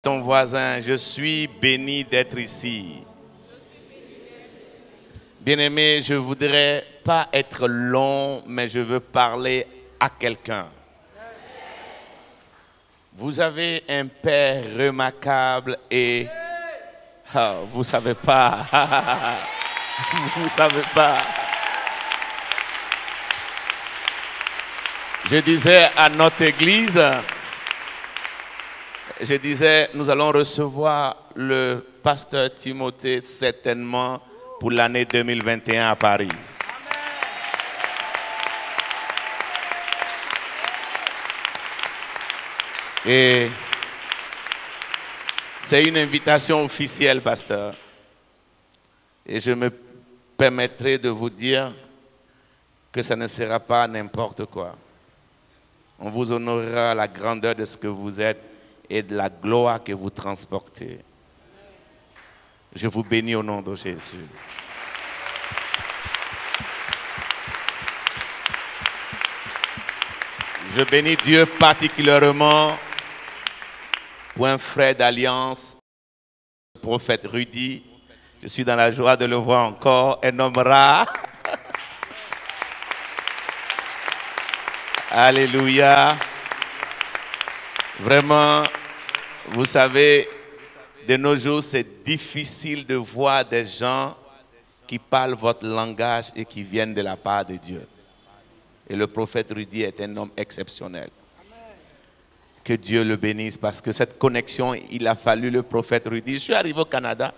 Ton voisin, je suis béni d'être ici. Bien-aimé, je ne voudrais pas être long, mais je veux parler à quelqu'un. Vous avez un père remarquable et vous ne savez pas. Vous ne savez pas. Je disais à notre église, nous allons recevoir le pasteur Timothée certainement pour l'année 2021 à Paris. Et c'est une invitation officielle, pasteur. Et je me permettrai de vous dire que ça ne sera pas n'importe quoi. On vous honorera la grandeur de ce que vous êtes et de la gloire que vous transportez. Je vous bénis au nom de Jésus. Je bénis Dieu particulièrement pour un frère d'alliance, le prophète Rudy. Je suis dans la joie de le voir encore, un homme rare. Alléluia. Vraiment, vous savez, de nos jours, c'est difficile de voir des gens qui parlent votre langage et qui viennent de la part de Dieu. Et le prophète Rudy est un homme exceptionnel. Que Dieu le bénisse parce que cette connexion, il a fallu le prophète Rudy. Je suis arrivé au Canada,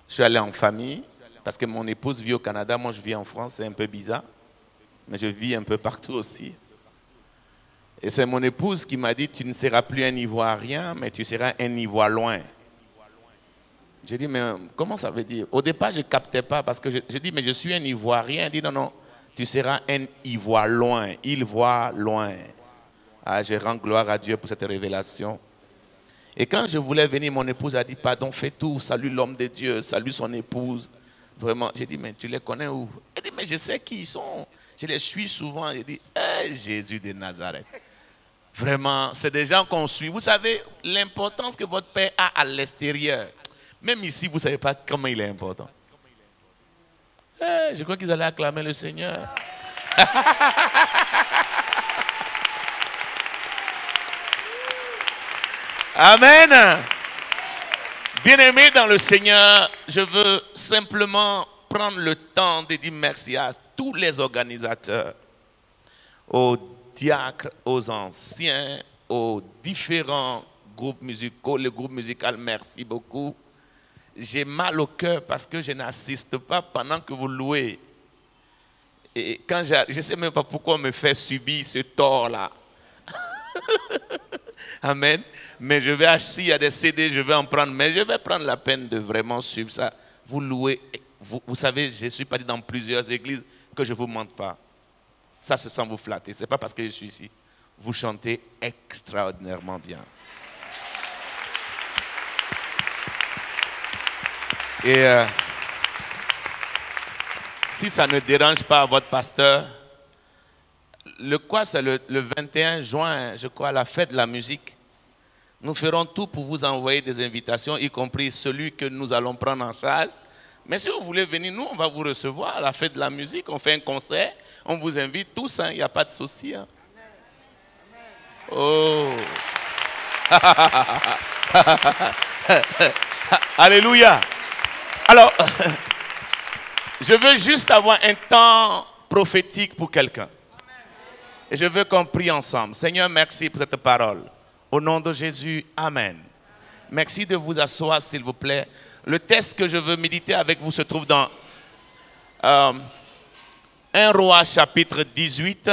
je suis allé en famille parce que mon épouse vit au Canada, moi je vis en France, c'est un peu bizarre, mais je vis un peu partout aussi. Et c'est mon épouse qui m'a dit, tu ne seras plus un Ivoirien, mais tu seras un Ivoire-loin. J'ai dit, mais comment ça veut dire? Au départ, je ne captais pas parce que j'ai dit, mais je suis un Ivoirien. Elle dit, non, non, tu seras un Ivoire-loin, il voit loin. Ah, je rends gloire à Dieu pour cette révélation. Et quand je voulais venir, mon épouse a dit, pardon, fais tout, salue l'homme de Dieu, salue son épouse. Vraiment, j'ai dit, mais tu les connais où? Elle dit, mais je sais qui ils sont. Je les suis souvent. J'ai dit, hey, Jésus de Nazareth. Vraiment, c'est des gens qu'on suit. Vous savez l'importance que votre père a à l'extérieur. Même ici, vous ne savez pas comment il est important. Je crois qu'ils allaient acclamer le Seigneur. Amen. Bien-aimés dans le Seigneur, je veux simplement prendre le temps de dire merci à tous les organisateurs, aux diacres, aux anciens, aux différents groupes musicaux, le groupe musical, merci beaucoup. J'ai mal au cœur parce que je n'assiste pas pendant que vous louez. Et quand je ne sais même pas pourquoi on me fait subir ce tort-là. Amen. Mais je vais acheter, il y a des CD, je vais en prendre. Mais je vais prendre la peine de vraiment suivre ça. Vous louez. Vous savez, je suis parti dans plusieurs églises que je ne vous mente pas. Ça, c'est sans vous flatter. Ce n'est pas parce que je suis ici. Vous chantez extraordinairement bien. Et si ça ne dérange pas votre pasteur, c'est le 21 juin, je crois, la fête de la musique. Nous ferons tout pour vous envoyer des invitations, y compris celui que nous allons prendre en charge. Mais si vous voulez venir, nous, on va vous recevoir à la fête de la musique. On fait un concert, on vous invite tous, il n'y a pas de souci. Hein. Oh! Alléluia! Alors, je veux juste avoir un temps prophétique pour quelqu'un. Et je veux qu'on prie ensemble. Seigneur, merci pour cette parole. Au nom de Jésus, Amen. Merci de vous asseoir, s'il vous plaît. Le texte que je veux méditer avec vous se trouve dans 1 Roi chapitre 18.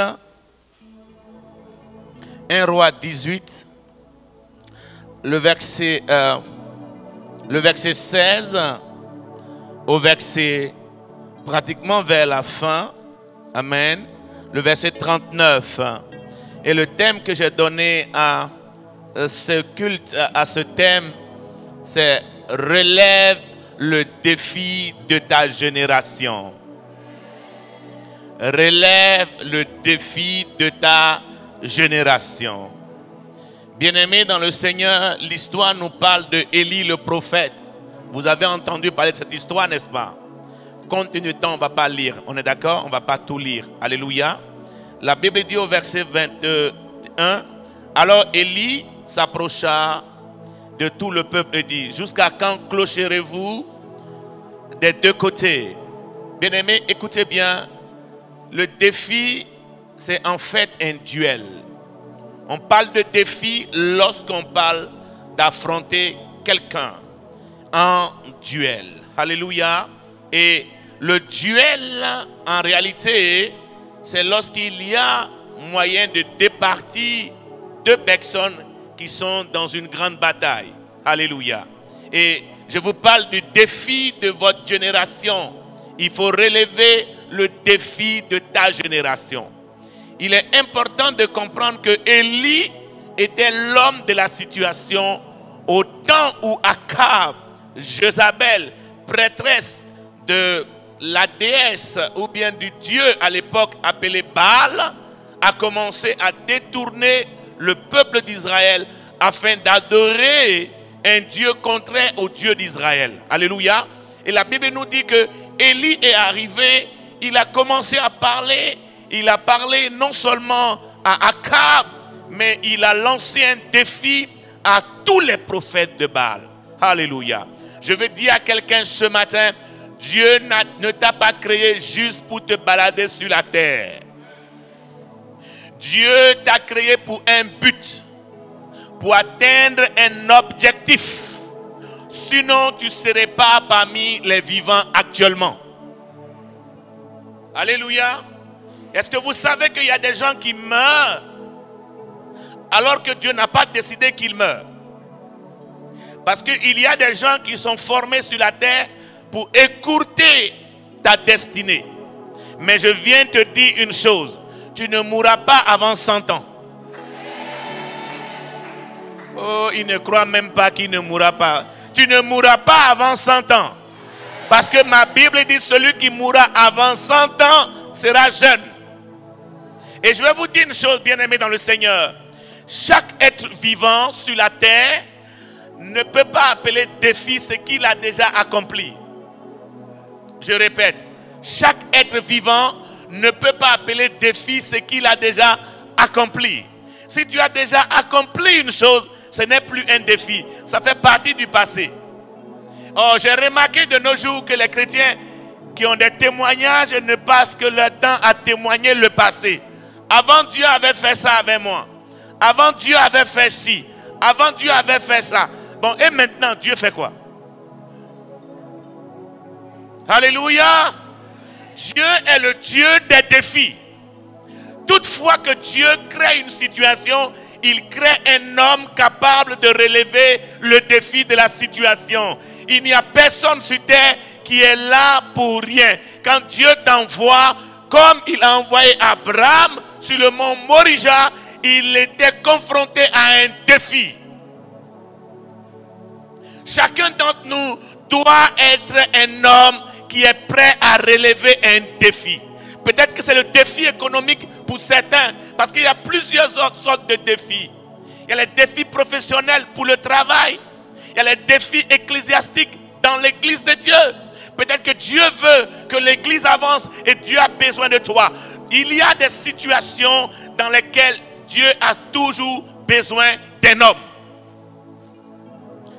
1 Roi 18. Le verset 16 au verset pratiquement vers la fin. Amen. Le verset 39. Et le thème que j'ai donné à ce culte, à ce thème, c'est « Relève le défi de ta génération ». Relève le défi de ta génération. Bien-aimés dans le Seigneur, l'histoire nous parle de Élie le prophète. Vous avez entendu parler de cette histoire, n'est-ce pas? Compte tenu du temps, on ne va pas lire. On est d'accord? On ne va pas tout lire. Alléluia. La Bible dit au verset 21, alors Élie s'approcha de tout le peuple et dit, jusqu'à quand clocherez-vous des deux côtés? Bien-aimés, écoutez bien, le défi, c'est en fait un duel. On parle de défi lorsqu'on parle d'affronter quelqu'un en duel. Alléluia. Et le duel, en réalité, c'est lorsqu'il y a moyen de départir deux personnes qui sont dans une grande bataille. Alléluia. Et je vous parle du défi de votre génération. Il faut relever le défi de ta génération. Il est important de comprendre que Élie était l'homme de la situation au temps où Akab, Jézabel, prêtresse de la déesse ou bien du dieu à l'époque appelé Baal, a commencé à détourner le peuple d'Israël afin d'adorer un Dieu contraire au Dieu d'Israël. Alléluia. Et la Bible nous dit que Élie est arrivé, il a commencé à parler. Il a parlé non seulement à Akab, mais il a lancé un défi à tous les prophètes de Baal. Alléluia. Je veux dire à quelqu'un ce matin, Dieu ne t'a pas créé juste pour te balader sur la terre. Dieu t'a créé pour un but, pour atteindre un objectif. Sinon, tu ne serais pas parmi les vivants actuellement. Alléluia. Est-ce que vous savez qu'il y a des gens qui meurent alors que Dieu n'a pas décidé qu'ils meurent? Parce qu'il y a des gens qui sont formés sur la terre pour écourter ta destinée. Mais je viens te dire une chose, tu ne mourras pas avant 100 ans. Oh, il ne croit même pas qu'il ne mourra pas. Tu ne mourras pas avant 100 ans. Parce que ma Bible dit celui qui mourra avant 100 ans sera jeune. Et je vais vous dire une chose, bien-aimés dans le Seigneur. Chaque être vivant sur la terre ne peut pas appeler défi ce qu'il a déjà accompli. Je répète, chaque être vivant ne peut pas appeler défi ce qu'il a déjà accompli. Si tu as déjà accompli une chose, ce n'est plus un défi. Ça fait partie du passé. Oh, j'ai remarqué de nos jours que les chrétiens qui ont des témoignages ne passent que leur temps à témoigner le passé. Avant, Dieu avait fait ça avec moi. Avant, Dieu avait fait ci. Avant, Dieu avait fait ça. Bon, et maintenant, Dieu fait quoi? Alléluia. Dieu est le Dieu des défis. Toutefois que Dieu crée une situation, il crée un homme capable de relever le défi de la situation. Il n'y a personne sur terre qui est là pour rien. Quand Dieu t'envoie, comme il a envoyé Abraham sur le mont Morija, il était confronté à un défi. Chacun d'entre nous doit être un homme qui est prêt à relever un défi. Peut-être que c'est le défi économique pour certains, parce qu'il y a plusieurs autres sortes de défis. Il y a les défis professionnels pour le travail. Il y a les défis ecclésiastiques dans l'église de Dieu. Peut-être que Dieu veut que l'église avance et Dieu a besoin de toi. Il y a des situations dans lesquelles Dieu a toujours besoin d'un homme.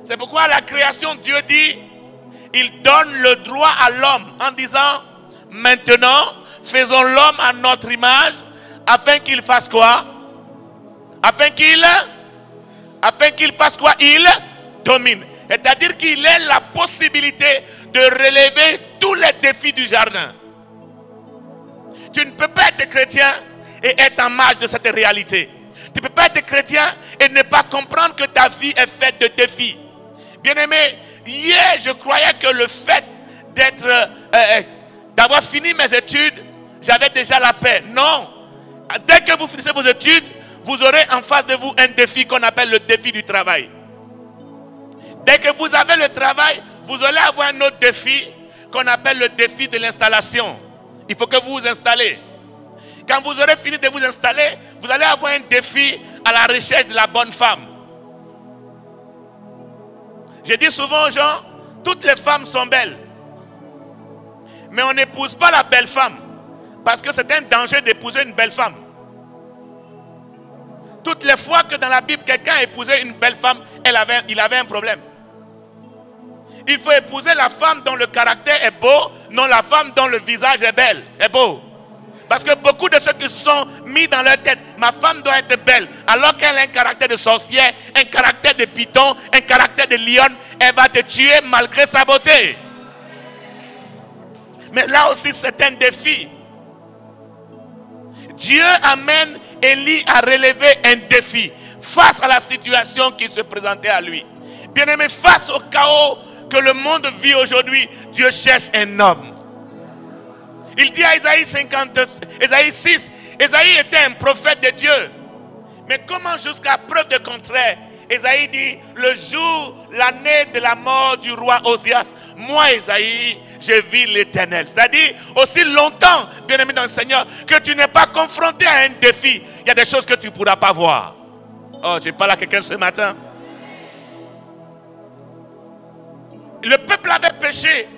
C'est pourquoi à la création, Dieu dit, il donne le droit à l'homme en disant, maintenant, faisons l'homme à notre image, afin qu'il fasse quoi? Afin qu'il fasse quoi? Il domine. C'est-à-dire qu'il ait la possibilité de relever tous les défis du jardin. Tu ne peux pas être chrétien et être en marge de cette réalité. Tu ne peux pas être chrétien et ne pas comprendre que ta vie est faite de défis. Bien-aimé, hier je croyais que le fait d'avoir fini mes études, j'avais déjà la paix. Non. Dès que vous finissez vos études, vous aurez en face de vous un défi qu'on appelle le défi du travail. Dès que vous avez le travail, vous allez avoir un autre défi qu'on appelle le défi de l'installation. Il faut que vous vous installez. Quand vous aurez fini de vous installer, vous allez avoir un défi à la recherche de la bonne femme. Je dis souvent aux gens, toutes les femmes sont belles. Mais on n'épouse pas la belle femme. Parce que c'est un danger d'épouser une belle femme. Toutes les fois que dans la Bible, quelqu'un épousait une belle femme, il avait un problème. Il faut épouser la femme dont le caractère est beau, non la femme dont le visage est belle, est beau. Parce que beaucoup de ceux qui se sont mis dans leur tête, ma femme doit être belle, alors qu'elle a un caractère de sorcière, un caractère de python, un caractère de lionne, elle va te tuer malgré sa beauté. Mais là aussi c'est un défi. Dieu amène Élie à relever un défi face à la situation qui se présentait à lui. Bien-aimé, face au chaos que le monde vit aujourd'hui, Dieu cherche un homme. Il dit à Isaïe 6, Isaïe était un prophète de Dieu. Mais comment jusqu'à preuve de contraire, Isaïe dit, le jour, l'année de la mort du roi Osias, moi Isaïe, je vis l'Éternel. C'est-à-dire, aussi longtemps, bien-aimé dans le Seigneur, que tu n'es pas confronté à un défi, il y a des choses que tu ne pourras pas voir. Oh, je parle à quelqu'un ce matin. Le peuple avait péché.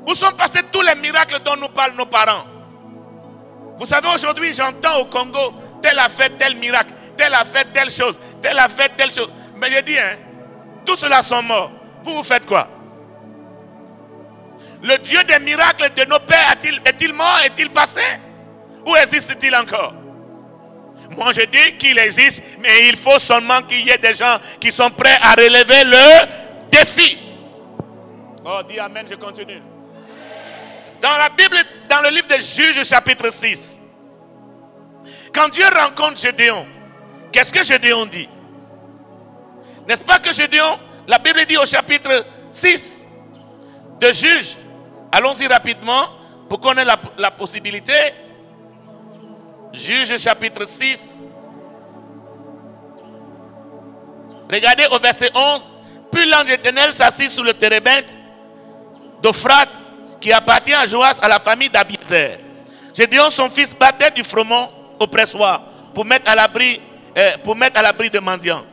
Où sont passés tous les miracles dont nous parlent nos parents? Vous savez, aujourd'hui, j'entends au Congo, tel a fait tel miracle, tel a fait telle chose, tel a fait telle chose. Mais je dis, tous ceux-là sont morts. Vous faites quoi? Le Dieu des miracles de nos pères est-il mort? Est-il passé? Ou existe-t-il encore? Moi, je dis qu'il existe, mais il faut seulement qu'il y ait des gens qui sont prêts à relever le défi. Oh, dis Amen, je continue. Dans la Bible, dans le livre de Juges, chapitre 6, quand Dieu rencontre Gédéon, qu'est-ce que Gédéon dit? N'est-ce pas que Gédéon, la Bible dit au chapitre 6 de Juges, allons-y rapidement pour qu'on ait la possibilité. Juges, chapitre 6. Regardez au verset 11. Puis l'ange éternel s'assit sous le térébinthe d'Ophrate, qui appartient à Joas, à la famille d'Abiezer. Gédéon, son fils, battait du froment au pressoir pour mettre à l'abri de Madian.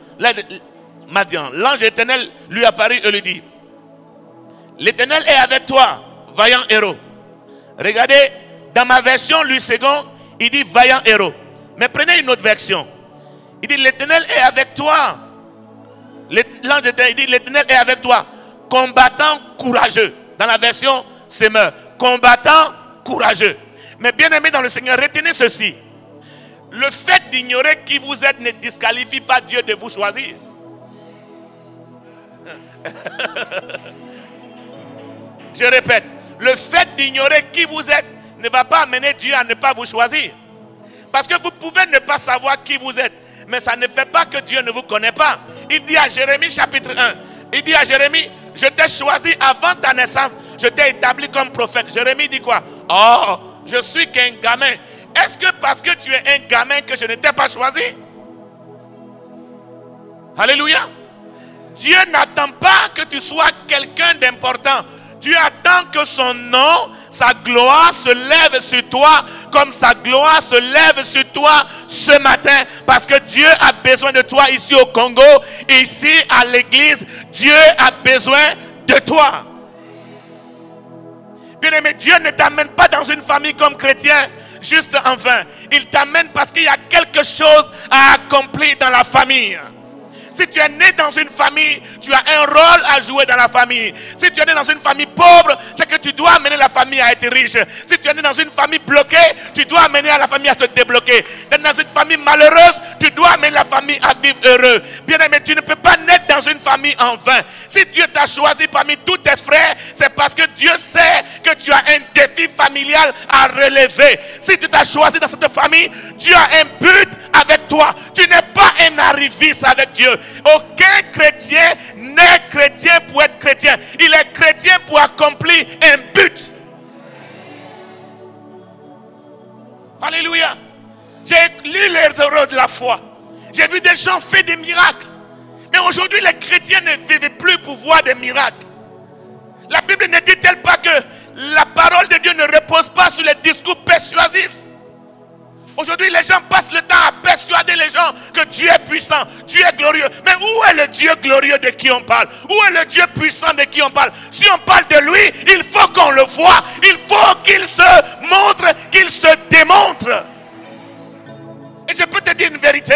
L'ange éternel lui apparut et lui dit, l'Éternel est avec toi, vaillant héros. Regardez, dans ma version, Louis II, il dit vaillant héros. Mais prenez une autre version. Il dit l'Éternel est avec toi. L'ange éternel dit l'Éternel est avec toi, combattant courageux. Dans la version Semeur, combattant courageux. Mais bien aimé dans le Seigneur, retenez ceci. Le fait d'ignorer qui vous êtes ne disqualifie pas Dieu de vous choisir. Je répète, le fait d'ignorer qui vous êtes ne va pas amener Dieu à ne pas vous choisir. Parce que vous pouvez ne pas savoir qui vous êtes, mais ça ne fait pas que Dieu ne vous connaît pas. Il dit à Jérémie chapitre 1, il dit à Jérémie, je t'ai choisi avant ta naissance, je t'ai établi comme prophète. Jérémie dit quoi? Oh, je suis qu'un gamin. Est-ce que parce que tu es un gamin que je ne t'ai pas choisi? Alléluia. Dieu n'attend pas que tu sois quelqu'un d'important. Dieu attend que son nom, sa gloire se lève sur toi comme sa gloire se lève sur toi ce matin. Parce que Dieu a besoin de toi ici au Congo, ici à l'église. Dieu a besoin de toi. Bien-aimé, Dieu ne t'amène pas dans une famille comme chrétien juste en vain. Il t'amène parce qu'il y a quelque chose à accomplir dans la famille. Si tu es né dans une famille, tu as un rôle à jouer dans la famille. Si tu es né dans une famille pauvre, c'est que tu dois amener la famille à être riche. Si tu es né dans une famille bloquée, tu dois amener la famille à se débloquer. Dans une famille malheureuse, tu dois amener la famille à vivre heureux. Bien aimé, tu ne peux pas naître dans une famille en vain. Si Dieu t'a choisi parmi tous tes frères, c'est parce que Dieu sait que tu as un défi familial à relever. Si tu t'as choisi dans cette famille, Dieu a un but avec toi. Tu n'es pas un arriviste avec Dieu. Aucun chrétien n'est chrétien pour être chrétien. Il est chrétien pour accomplir un but. Alléluia. J'ai lu les héros de la foi. J'ai vu des gens faire des miracles. Mais aujourd'hui, les chrétiens ne vivent plus pour voir des miracles. La Bible ne dit-elle pas que la parole de Dieu ne repose pas sur les discours persuasifs? Aujourd'hui, les gens passent le temps à persuader les gens que Dieu est puissant, Dieu est glorieux. Mais où est le Dieu glorieux de qui on parle? Où est le Dieu puissant de qui on parle? Si on parle de lui, il faut qu'on le voie. Il faut qu'il se montre, qu'il se démontre. Et je peux te dire une vérité.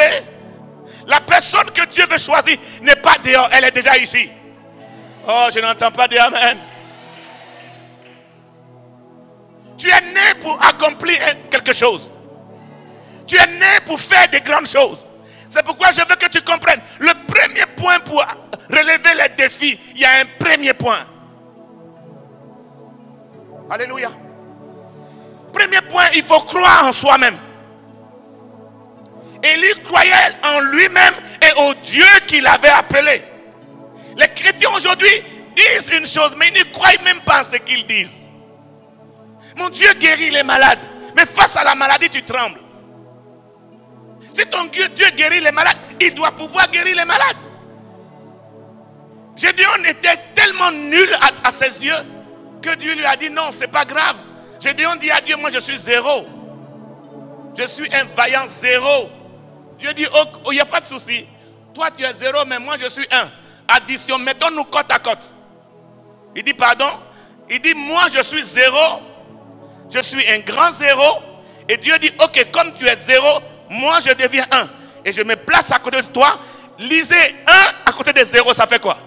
La personne que Dieu veut choisir n'est pas dehors, elle est déjà ici. Oh, je n'entends pas de amen. Tu es né pour accomplir quelque chose. Tu es né pour faire des grandes choses. C'est pourquoi je veux que tu comprennes. Le premier point pour relever les défis, il y a un premier point. Alléluia. Premier point, il faut croire en soi-même. Élie croyait en lui-même et au Dieu qu'il avait appelé. Les chrétiens aujourd'hui disent une chose, mais ils ne croient même pas en ce qu'ils disent. Mon Dieu guérit les malades, mais face à la maladie, tu trembles. Si ton Dieu guérit les malades, il doit pouvoir guérir les malades. Gédéon était tellement nul à ses yeux que Dieu lui a dit non, c'est pas grave. Gédéon dit à Dieu, moi je suis zéro. Je suis un vaillant zéro. Dieu dit, oh, il n'y a pas de souci. Toi tu es zéro, mais moi je suis un. Addition, mettons-nous côte à côte. Il dit pardon. Il dit, moi je suis zéro. Je suis un grand zéro. Et Dieu dit, ok, comme tu es zéro, moi je deviens un. Et je me place à côté de toi. Lisez un à côté de zéro, ça fait quoi?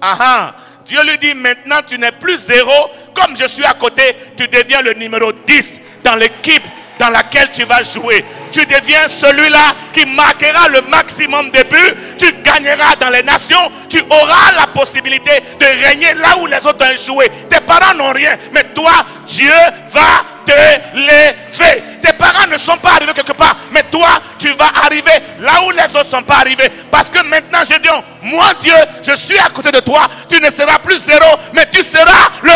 Ah, Dieu lui dit, maintenant tu n'es plus zéro. Comme je suis à côté, tu deviens le numéro 10 dans l'équipe dans laquelle tu vas jouer. Tu deviens celui-là qui marquera le maximum de buts. Tu gagneras dans les nations. Tu auras la possibilité de régner là où les autres ont échoué. Tes parents n'ont rien, mais toi, Dieu va te lever. Tes parents ne sont pas arrivés quelque part, mais toi, tu vas arriver là où les autres ne sont pas arrivés. Parce que maintenant, je dis, moi Dieu, je suis à côté de toi. Tu ne seras plus zéro, mais tu seras le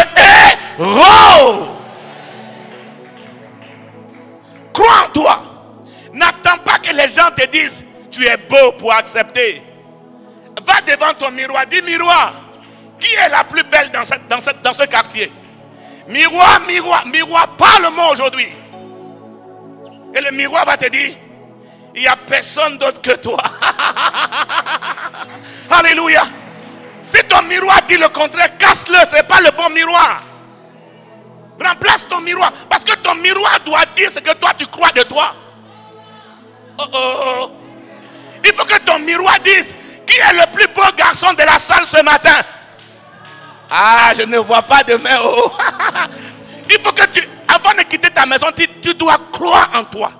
héros. Crois en toi. N'attends pas que les gens te disent tu es beau pour accepter. Va devant ton miroir. Dis miroir, qui est la plus belle dans ce quartier? Miroir, miroir, miroir, parle-moi aujourd'hui. Et le miroir va te dire il n'y a personne d'autre que toi. Alléluia. Si ton miroir dit le contraire, casse-le, ce n'est pas le bon miroir. Remplace ton miroir. Parce que ton miroir doit dire ce que toi tu crois de toi. Oh oh. Il faut que ton miroir dise qui est le plus beau garçon de la salle ce matin. Ah, je ne vois pas de main. Oh. Il faut que tu, avant de quitter ta maison, tu dois croire en toi.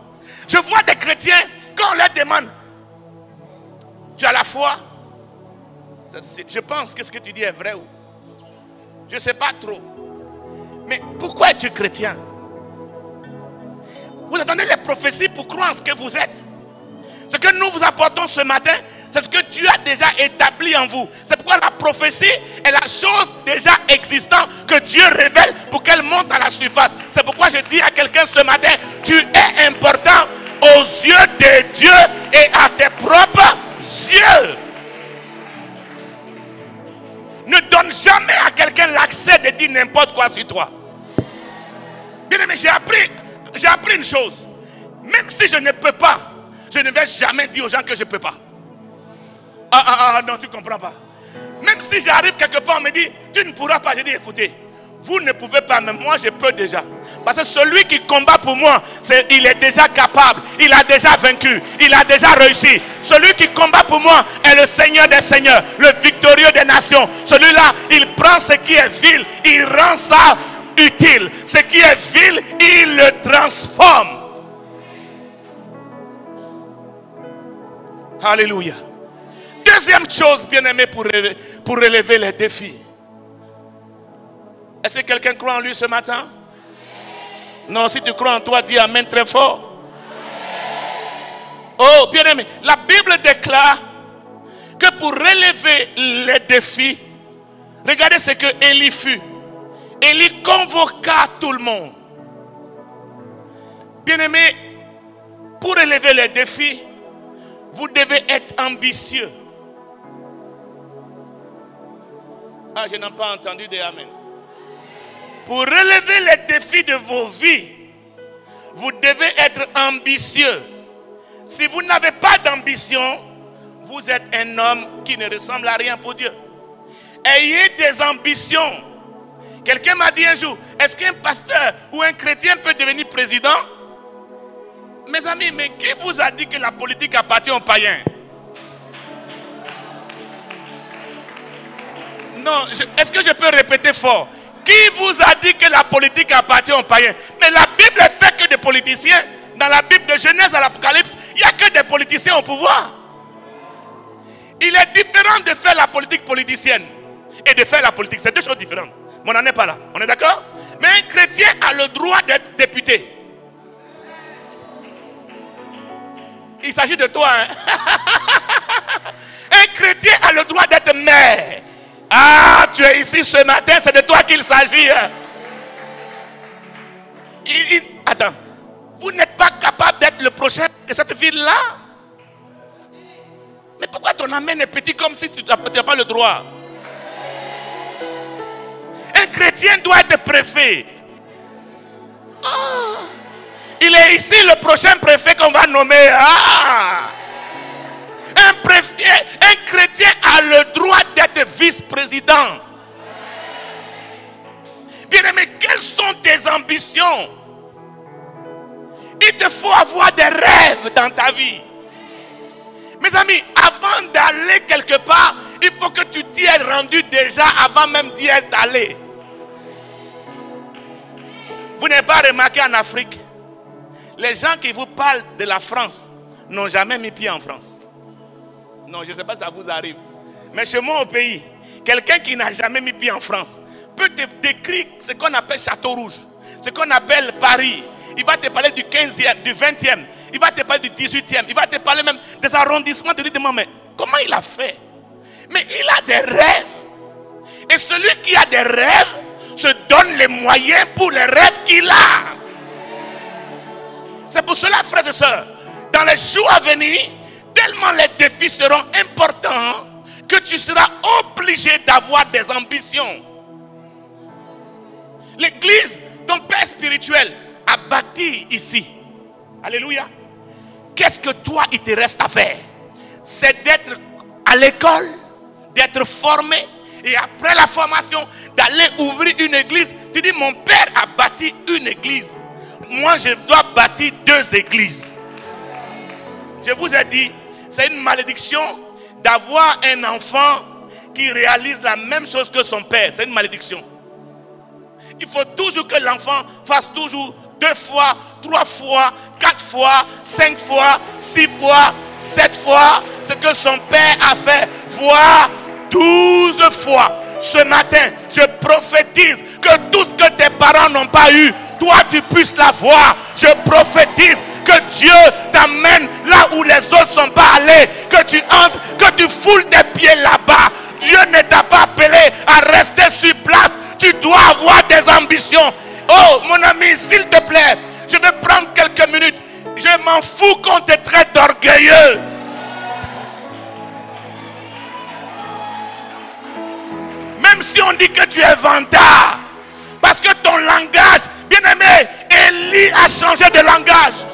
Je vois des chrétiens, quand on leur demande, tu as la foi? Je pense que ce que tu dis est vrai. Je ne sais pas trop. Mais pourquoi es-tu chrétien? Vous attendez les prophéties pour croire en ce que vous êtes. Ce que nous vous apportons ce matin, c'est ce que Dieu a déjà établi en vous. C'est pourquoi la prophétie est la chose déjà existante que Dieu révèle pour qu'elle monte à la surface. C'est pourquoi je dis à quelqu'un ce matin, tu es important aux yeux de Dieu et à tes propres yeux. Ne donne jamais à quelqu'un l'accès de dire n'importe quoi sur toi. Bien aimé, j'ai appris une chose. Même si je ne peux pas, je ne vais jamais dire aux gens que je ne peux pas. Non, tu ne comprends pas. Même si j'arrive quelque part, on me dit, tu ne pourras pas. Je dis, écoutez, vous ne pouvez pas, mais moi je peux déjà. Parce que celui qui combat pour moi, il est déjà capable. Il a déjà vaincu. Il a déjà réussi. Celui qui combat pour moi est le Seigneur des Seigneurs, le victorieux des nations. Celui-là, il prend ce qui est vil, il rend ça utile. Ce qui est vil, il le transforme. Alléluia. Deuxième chose, bien-aimé, pour relever les défis. Est-ce que quelqu'un croit en lui ce matin? Non, si tu crois en toi, dis amen très fort. Oh, bien-aimé, la Bible déclare que pour relever les défis, regardez ce que Élie fut. Élie convoqua tout le monde. Bien-aimé, pour relever les défis, vous devez être ambitieux. Ah, je n'ai pas entendu de amen. Pour relever les défis de vos vies, vous devez devez être ambitieux. Si vous n'avez pas d'ambition, vous êtes un homme qui ne ressemble à rien pour Dieu. Ayez des ambitions. Quelqu'un m'a dit un jour, est-ce qu'un pasteur ou un chrétien peut devenir président? Mes amis, mais qui vous a dit que la politique appartient aux païens? Non, est-ce que je peux répéter fort? Qui vous a dit que la politique appartient aux païens? Mais la Bible est faite que des politiciens. Dans la Bible de Genèse à l'Apocalypse, il n'y a que des politiciens au pouvoir. Il est différent de faire la politique politicienne et de faire la politique. C'est deux choses différentes. Mais on n'en est pas là. On est d'accord? Mais un chrétien a le droit d'être député. Il s'agit de toi. Hein? Un chrétien a le droit d'être maire. Ah, tu es ici ce matin, c'est de toi qu'il s'agit. Hein? Attends. Vous n'êtes pas capable d'être le prochain de cette ville-là? Mais pourquoi ton amen est petit comme si tu n'as pas le droit? Un chrétien doit être préfet. Ah, il est ici le prochain préfet qu'on va nommer. Ah, un chrétien a le droit d'être vice-président. Bien-aimé, quelles sont tes ambitions? Il te faut avoir des rêves dans ta vie. Mes amis, avant d'aller quelque part, il faut que tu t'y aies rendu déjà avant même d'y être allé. Vous n'avez pas remarqué en Afrique, les gens qui vous parlent de la France n'ont jamais mis pied en France. Non, je ne sais pas si ça vous arrive. Mais chez moi au pays, quelqu'un qui n'a jamais mis pied en France peut te décrire ce qu'on appelle Château Rouge, ce qu'on appelle Paris. Il va te parler du 15e, du 20e. Il va te parler du 18e. Il va te parler même des arrondissements. Tu te dis, mais comment il a fait? Mais il a des rêves. Et celui qui a des rêves se donne les moyens pour les rêves qu'il a. C'est pour cela, frères et sœurs, dans les jours à venir, tellement les défis seront importants que tu seras obligé d'avoir des ambitions. L'église, ton père spirituel, a bâti ici. Alléluia. Qu'est-ce que toi, il te reste à faire? C'est d'être à l'école, d'être formé, et après la formation, d'aller ouvrir une église. Tu dis, mon père a bâti une église. Moi, je dois bâtir 2 églises. Je vous ai dit, c'est une malédiction d'avoir un enfant qui réalise la même chose que son père. C'est une malédiction. Il faut toujours que l'enfant fasse toujours 2 fois, 3 fois, 4 fois, 5 fois, 6 fois, 7 fois ce que son père a fait, voire 12 fois. Ce matin, je prophétise que tout ce que tes parents n'ont pas eu, toi tu puisses l'avoir. Je prophétise que Dieu t'amène là où les autres ne sont pas allés, que tu entres, que tu foules tes pieds là-bas. Dieu ne t'a pas appelé à rester sur place. Tu dois avoir des ambitions. Oh mon ami, s'il te plaît, je vais prendre quelques minutes. Je m'en fous qu'on te traite d'orgueilleux. Même si on dit que tu es vantard, parce que ton langage, bien aimé, Élie a changé de langage.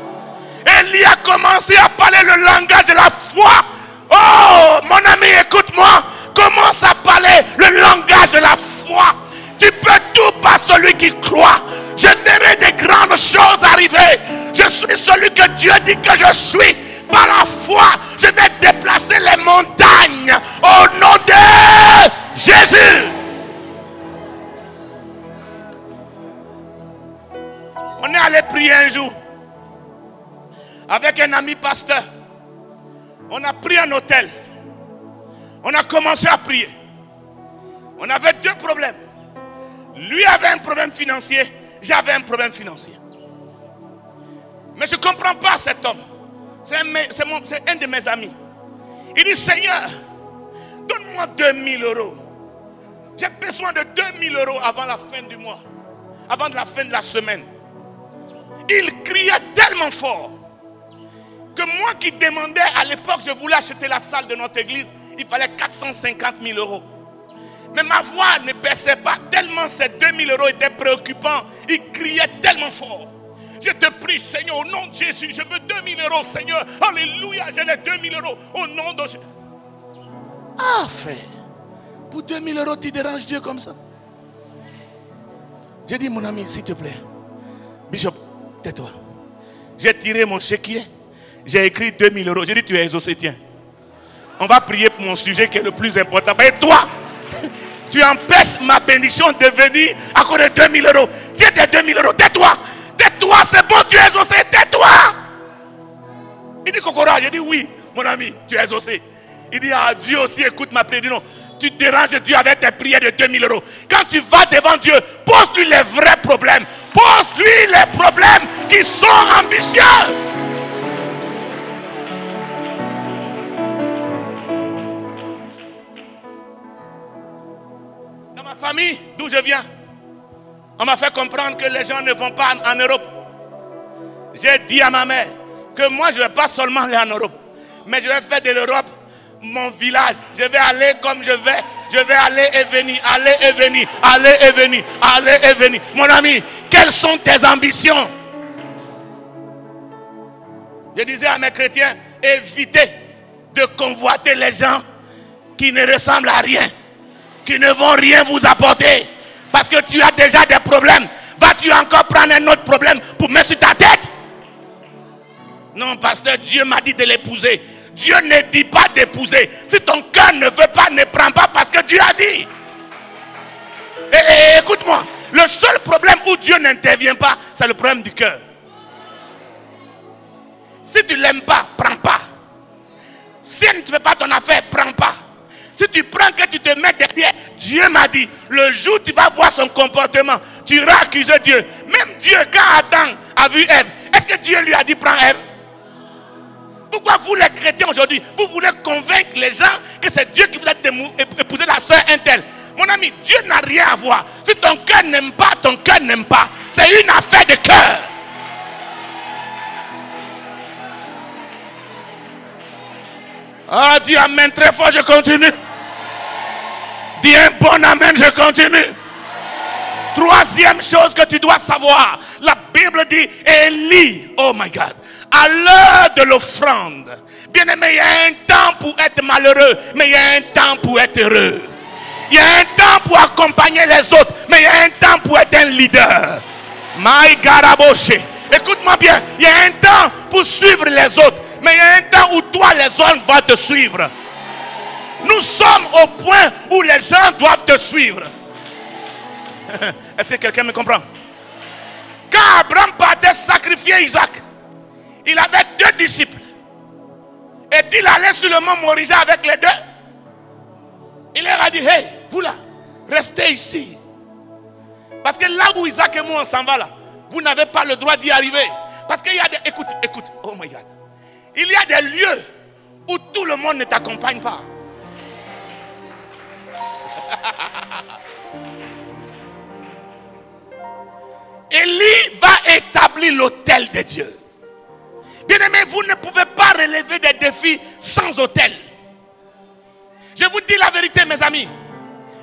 Élie a commencé à parler le langage de la foi. Oh mon ami, écoute-moi, commence à parler le langage de la foi. Tu peux tout par celui qui croit. Je verrai des grandes choses arriver. Je suis celui que Dieu dit que je suis. Par la foi, je vais déplacer les montagnes au nom de Jésus. On est allé prier un jour avec un ami pasteur. On a pris un hôtel. On a commencé à prier. On avait 2 problèmes. Lui avait un problème financier, j'avais un problème financier. Mais je ne comprends pas cet homme. C'est un de mes amis. Il dit, Seigneur, donne-moi 2000 €. J'ai besoin de 2000 € avant la fin du mois, avant la fin de la semaine. Il criait tellement fort que moi qui demandais à l'époque, je voulais acheter la salle de notre église, il fallait 450 000 €. Mais ma voix ne baissait pas tellement ces 2000 € étaient préoccupants. Il criait tellement fort. Je te prie, Seigneur, au nom de Jésus, je veux 2000 euros, Seigneur. Alléluia, j'ai les 2000 euros. Au nom de Jésus. Ah, frère, pour 2000 euros, tu déranges Dieu comme ça? J'ai dit, mon ami, s'il te plaît, Bishop, tais-toi. J'ai tiré mon chéquier, j'ai écrit 2000 euros. J'ai dit, tu es exaucé, tiens. On va prier pour mon sujet qui est le plus important. Et toi, tu empêches ma bénédiction de venir à cause de 2000 euros. Tiens tes 2000 euros, tais-toi. Tais-toi, c'est bon, tu es exaucé, tais-toi. Il dit, Kokora, j'ai dit, oui, mon ami, tu es exaucé. Il dit, ah, Dieu aussi écoute ma prière. Il dit, non, tu déranges Dieu avec tes prières de 2000 euros. Quand tu vas devant Dieu, pose-lui les vrais problèmes. Pose-lui les problèmes qui sont ambitieux. Dans ma famille, d'où je viens, on m'a fait comprendre que les gens ne vont pas en Europe. J'ai dit à ma mère que moi je ne vais pas seulement aller en Europe, mais je vais faire de l'Europe mon village. Je vais aller comme je vais aller et venir, aller et venir, aller et venir, aller et venir. Mon ami, quelles sont tes ambitions? Je disais à mes chrétiens, évitez de convoiter les gens qui ne ressemblent à rien, qui ne vont rien vous apporter. Parce que tu as déjà des problèmes. Vas-tu encore prendre un autre problème pour mettre sur ta tête? Non, pasteur, Dieu m'a dit de l'épouser. Dieu ne dit pas d'épouser. Si ton cœur ne veut pas, ne prends pas parce que Dieu a dit. Et écoute-moi, le seul problème où Dieu n'intervient pas, c'est le problème du cœur. Si tu ne l'aimes pas, prends pas. Si elle ne te fait pas ton affaire, prends pas. Si tu prends que tu te mets derrière, Dieu m'a dit, le jour où tu vas voir son comportement, tu iras accuser Dieu. Même Dieu, quand Adam a vu Ève, est-ce que Dieu lui a dit prends Ève? Pourquoi vous les chrétiens aujourd'hui, vous voulez convaincre les gens que c'est Dieu qui vous a épousé la sœur Intel? Mon ami, Dieu n'a rien à voir. Si ton cœur n'aime pas, ton cœur n'aime pas. C'est une affaire de cœur. Ah, dis amen très fort, je continue. Dis un bon amen, je continue. Troisième chose que tu dois savoir. La Bible dit, Élie, oh my God, à l'heure de l'offrande. Bien aimé, il y a un temps pour être malheureux, mais il y a un temps pour être heureux. Il y a un temps pour accompagner les autres, mais il y a un temps pour être un leader. My God, écoute-moi bien, il y a un temps pour suivre les autres, mais il y a un temps où toi, les autres vont te suivre. Nous sommes au point où les gens doivent te suivre. Est-ce que quelqu'un me comprend? Quand Abraham partait sacrifier Isaac, il avait 2 disciples. Et il allait sur le mont Moriah avec les 2. Il leur a dit, hey, vous là, restez ici. Parce que là où Isaac et moi on s'en va là, vous n'avez pas le droit d'y arriver. Parce qu'il y a des... Écoute, oh my God. Il y a des lieux où tout le monde ne t'accompagne pas. Élie va établir l'autel de Dieu. Bien-aimés, vous ne pouvez pas relever des défis sans autel. Je vous dis la vérité, mes amis.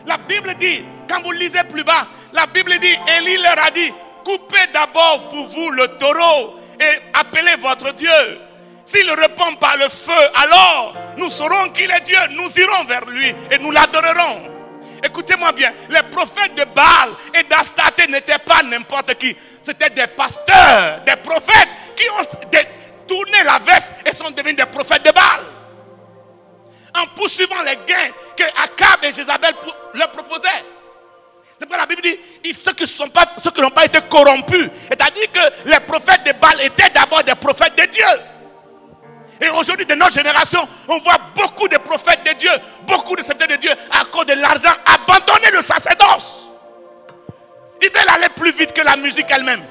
La Bible dit, quand vous lisez plus bas, la Bible dit, Élie leur a dit, coupez d'abord pour vous le taureau et appelez votre Dieu. S'il répond par le feu, alors nous saurons qu'il est Dieu. Nous irons vers lui et nous l'adorerons. Écoutez-moi bien, les prophètes de Baal et d'Astarté n'étaient pas n'importe qui. C'était des pasteurs, des prophètes qui ont tourné la veste et sont devenus des prophètes de Baal. En poursuivant les gains que Akab et Jézabel leur proposaient. C'est pourquoi la Bible dit, ceux qui n'ont pas été corrompus. C'est-à-dire que les prophètes de Baal étaient d'abord des prophètes de Dieu. Et aujourd'hui, de notre génération, on voit beaucoup de prophètes de Dieu, beaucoup de serviteurs de Dieu, à cause de l'argent, abandonner le sacerdoce. Ils veulent aller plus vite que la musique elle-même.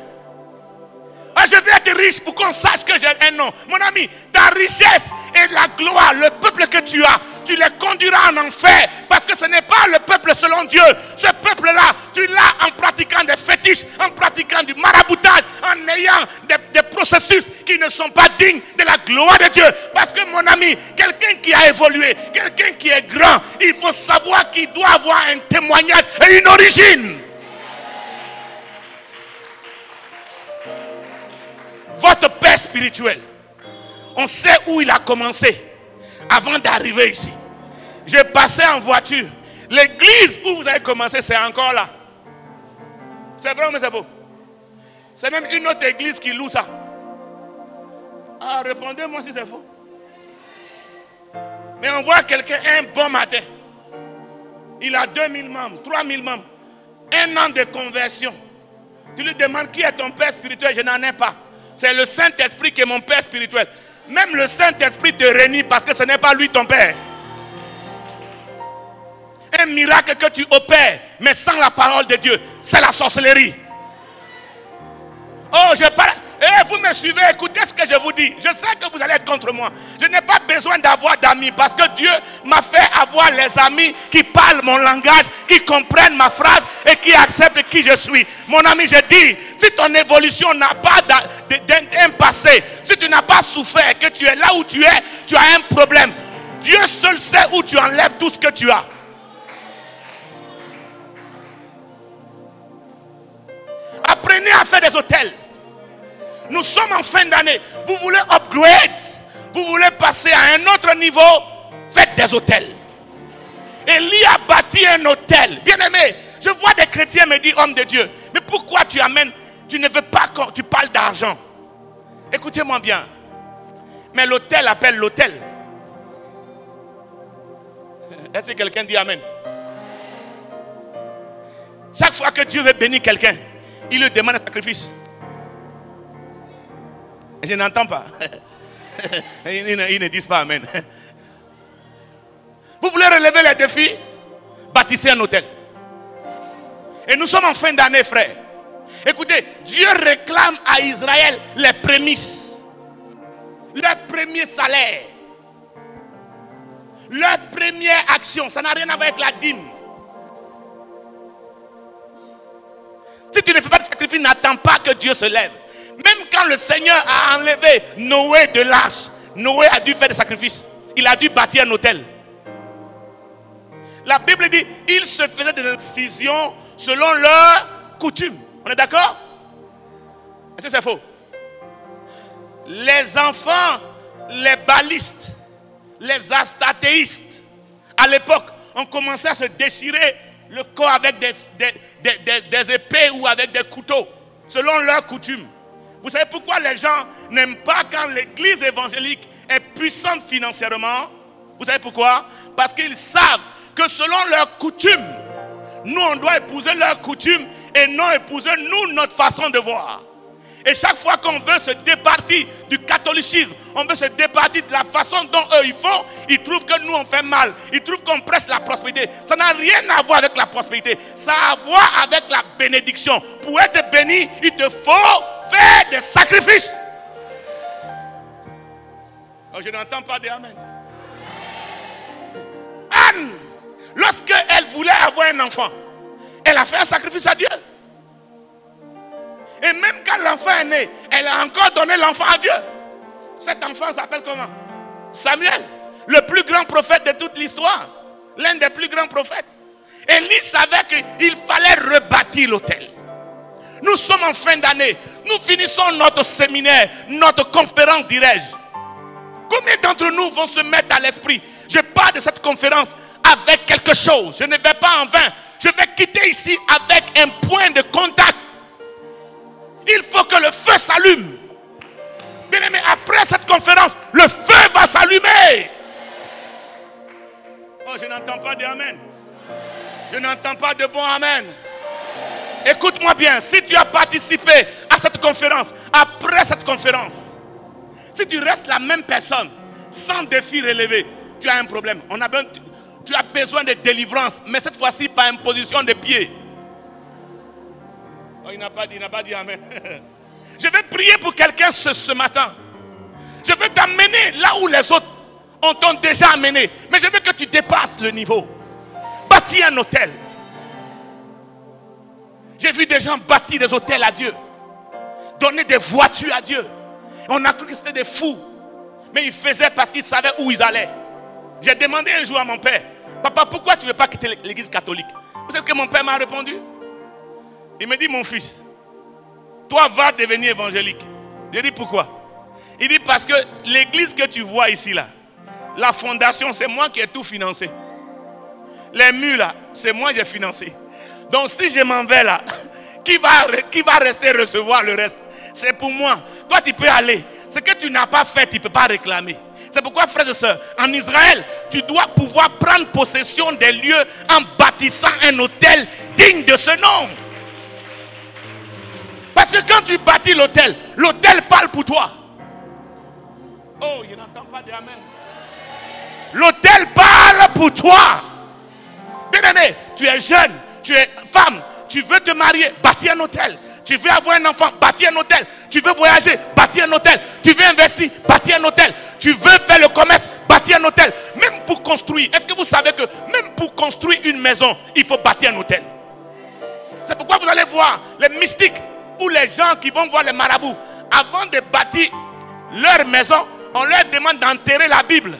Ah, je veux être riche pour qu'on sache que j'ai un nom. Mon ami, ta richesse et la gloire, le peuple que tu as, tu les conduiras en enfer. Parce que ce n'est pas le peuple selon Dieu. Ce peuple-là, tu l'as en pratiquant des fétiches, en pratiquant du maraboutage, en ayant des processus qui ne sont pas dignes de la gloire de Dieu. Parce que mon ami, quelqu'un qui a évolué, quelqu'un qui est grand, il faut savoir qu'il doit avoir un témoignage et une origine. spirituel, on sait où il a commencé avant d'arriver ici. J'ai passé en voiture. L'église où vous avez commencé, c'est encore là. C'est vrai ou c'est faux? C'est même une autre église qui loue ça. Ah, répondez-moi si c'est faux. Mais on voit quelqu'un un bon matin. Il a 2000 membres, 3000 membres. Un an de conversion. Tu lui demandes qui est ton père spirituel, je n'en ai pas. C'est le Saint-Esprit qui est mon père spirituel. Même le Saint-Esprit te renie parce que ce n'est pas lui ton père. Un miracle que tu opères, mais sans la parole de Dieu, c'est la sorcellerie. Oh, je parle. Vous me suivez, écoutez ce que je vous dis. Je sais que vous allez être contre moi. Je n'ai pas besoin d'avoir d'amis parce que Dieu m'a fait avoir les amis qui parlent mon langage, qui comprennent ma phrase et qui acceptent qui je suis. Mon ami, je dis, si ton évolution n'a pas d'un passé, si tu n'as pas souffert, que tu es là où tu es, tu as un problème. Dieu seul sait où tu enlèves tout ce que tu as. Apprenez à faire des hôtels. Nous sommes en fin d'année. Vous voulez upgrade, vous voulez passer à un autre niveau, faites des hôtels. Élie a bâti un hôtel. Bien aimé, je vois des chrétiens me dire, homme de Dieu, mais pourquoi tu amènes, tu ne veux pas quand tu parles d'argent? Écoutez-moi bien. Mais l'hôtel appelle l'hôtel. Est-ce que quelqu'un dit amen? Chaque fois que Dieu veut bénir quelqu'un, il lui demande un sacrifice. Je n'entends pas. Ils ne disent pas amen. Vous voulez relever les défis? Bâtissez un hôtel. Et nous sommes en fin d'année, frère. Écoutez, Dieu réclame à Israël les prémices. Leur premier salaire. Leur première action. Ça n'a rien à voir avec la dîme. Si tu ne fais pas de sacrifice, n'attends pas que Dieu se lève. Même quand le Seigneur a enlevé Noé de l'arche, Noé a dû faire des sacrifices. Il a dû bâtir un hôtel. La Bible dit, ils se faisaient des incisions selon leurs coutumes. On est d'accord? Est-ce que c'est faux? Les enfants, les balistes, les astartéistes, à l'époque, ont commencé à se déchirer le corps avec des épées ou avec des couteaux, selon leurs coutumes. Vous savez pourquoi les gens n'aiment pas quand l'église évangélique est puissante financièrement? Vous savez pourquoi? Parce qu'ils savent que selon leurs coutumes, nous on doit épouser leurs coutumes et non épouser nous notre façon de voir. Et chaque fois qu'on veut se départir du catholicisme, on veut se départir de la façon dont eux ils font, ils trouvent que nous on fait mal. Ils trouvent qu'on prêche la prospérité. Ça n'a rien à voir avec la prospérité. Ça a à voir avec la bénédiction. Pour être béni, il te faut faire des sacrifices. Oh, je n'entends pas de amen. Anne, lorsqu'elle voulait avoir un enfant, elle a fait un sacrifice à Dieu. Et même quand l'enfant est né, elle a encore donné l'enfant à Dieu. Cet enfant s'appelle comment? Samuel, le plus grand prophète de toute l'histoire. L'un des plus grands prophètes. Élie savait qu'il fallait rebâtir l'autel. Nous sommes en fin d'année. Nous finissons notre séminaire, notre conférence, dirais-je. Combien d'entre nous vont se mettre à l'esprit? Je pars de cette conférence avec quelque chose. Je ne vais pas en vain. Je vais quitter ici avec un point de contact. Il faut que le feu s'allume. Bien aimé, après cette conférence, le feu va s'allumer. Oh, je n'entends pas de amen. Je n'entends pas de bon amen. Écoute-moi bien, si tu as participé à cette conférence, après cette conférence, si tu restes la même personne, sans défi relevé, tu as un problème. Tu as besoin de délivrance, mais cette fois-ci par imposition de pieds. Oh, il n'a pas dit amen. Je vais prier pour quelqu'un ce matin. Je veux t'amener là où les autres t'ont déjà amené. Mais je veux que tu dépasses le niveau. Bâtis un hôtel. J'ai vu des gens bâtir des hôtels à Dieu. Donner des voitures à Dieu. On a cru que c'était des fous. Mais ils faisaient parce qu'ils savaient où ils allaient. J'ai demandé un jour à mon père, papa, pourquoi tu ne veux pas quitter l'église catholique? Vous savez ce que mon père m'a répondu? Il me dit, mon fils, toi va devenir évangélique. Je dis pourquoi? Il dit parce que l'église que tu vois ici là, la fondation c'est moi qui ai tout financé. Les murs là, c'est moi qui ai financé. Donc si je m'en vais là, qui va rester recevoir le reste? C'est pour moi. Toi tu peux aller. Ce que tu n'as pas fait, tu ne peux pas réclamer. C'est pourquoi, frères et sœurs, en Israël, tu dois pouvoir prendre possession des lieux en bâtissant un hôtel digne de ce nom. Parce que quand tu bâtis l'hôtel, l'hôtel parle pour toi. Oh, il n'entend pas de amen. L'hôtel parle pour toi. Bien-aimé, tu es jeune, tu es femme, tu veux te marier, bâtis un hôtel. Tu veux avoir un enfant, bâtis un hôtel. Tu veux voyager, bâtis un hôtel. Tu veux investir, bâtis un hôtel. Tu veux faire le commerce, bâtis un hôtel. Même pour construire, est-ce que vous savez que même pour construire une maison, il faut bâtir un hôtel? C'est pourquoi vous allez voir les mystiques ou les gens qui vont voir les marabouts. Avant de bâtir leur maison, on leur demande d'enterrer la Bible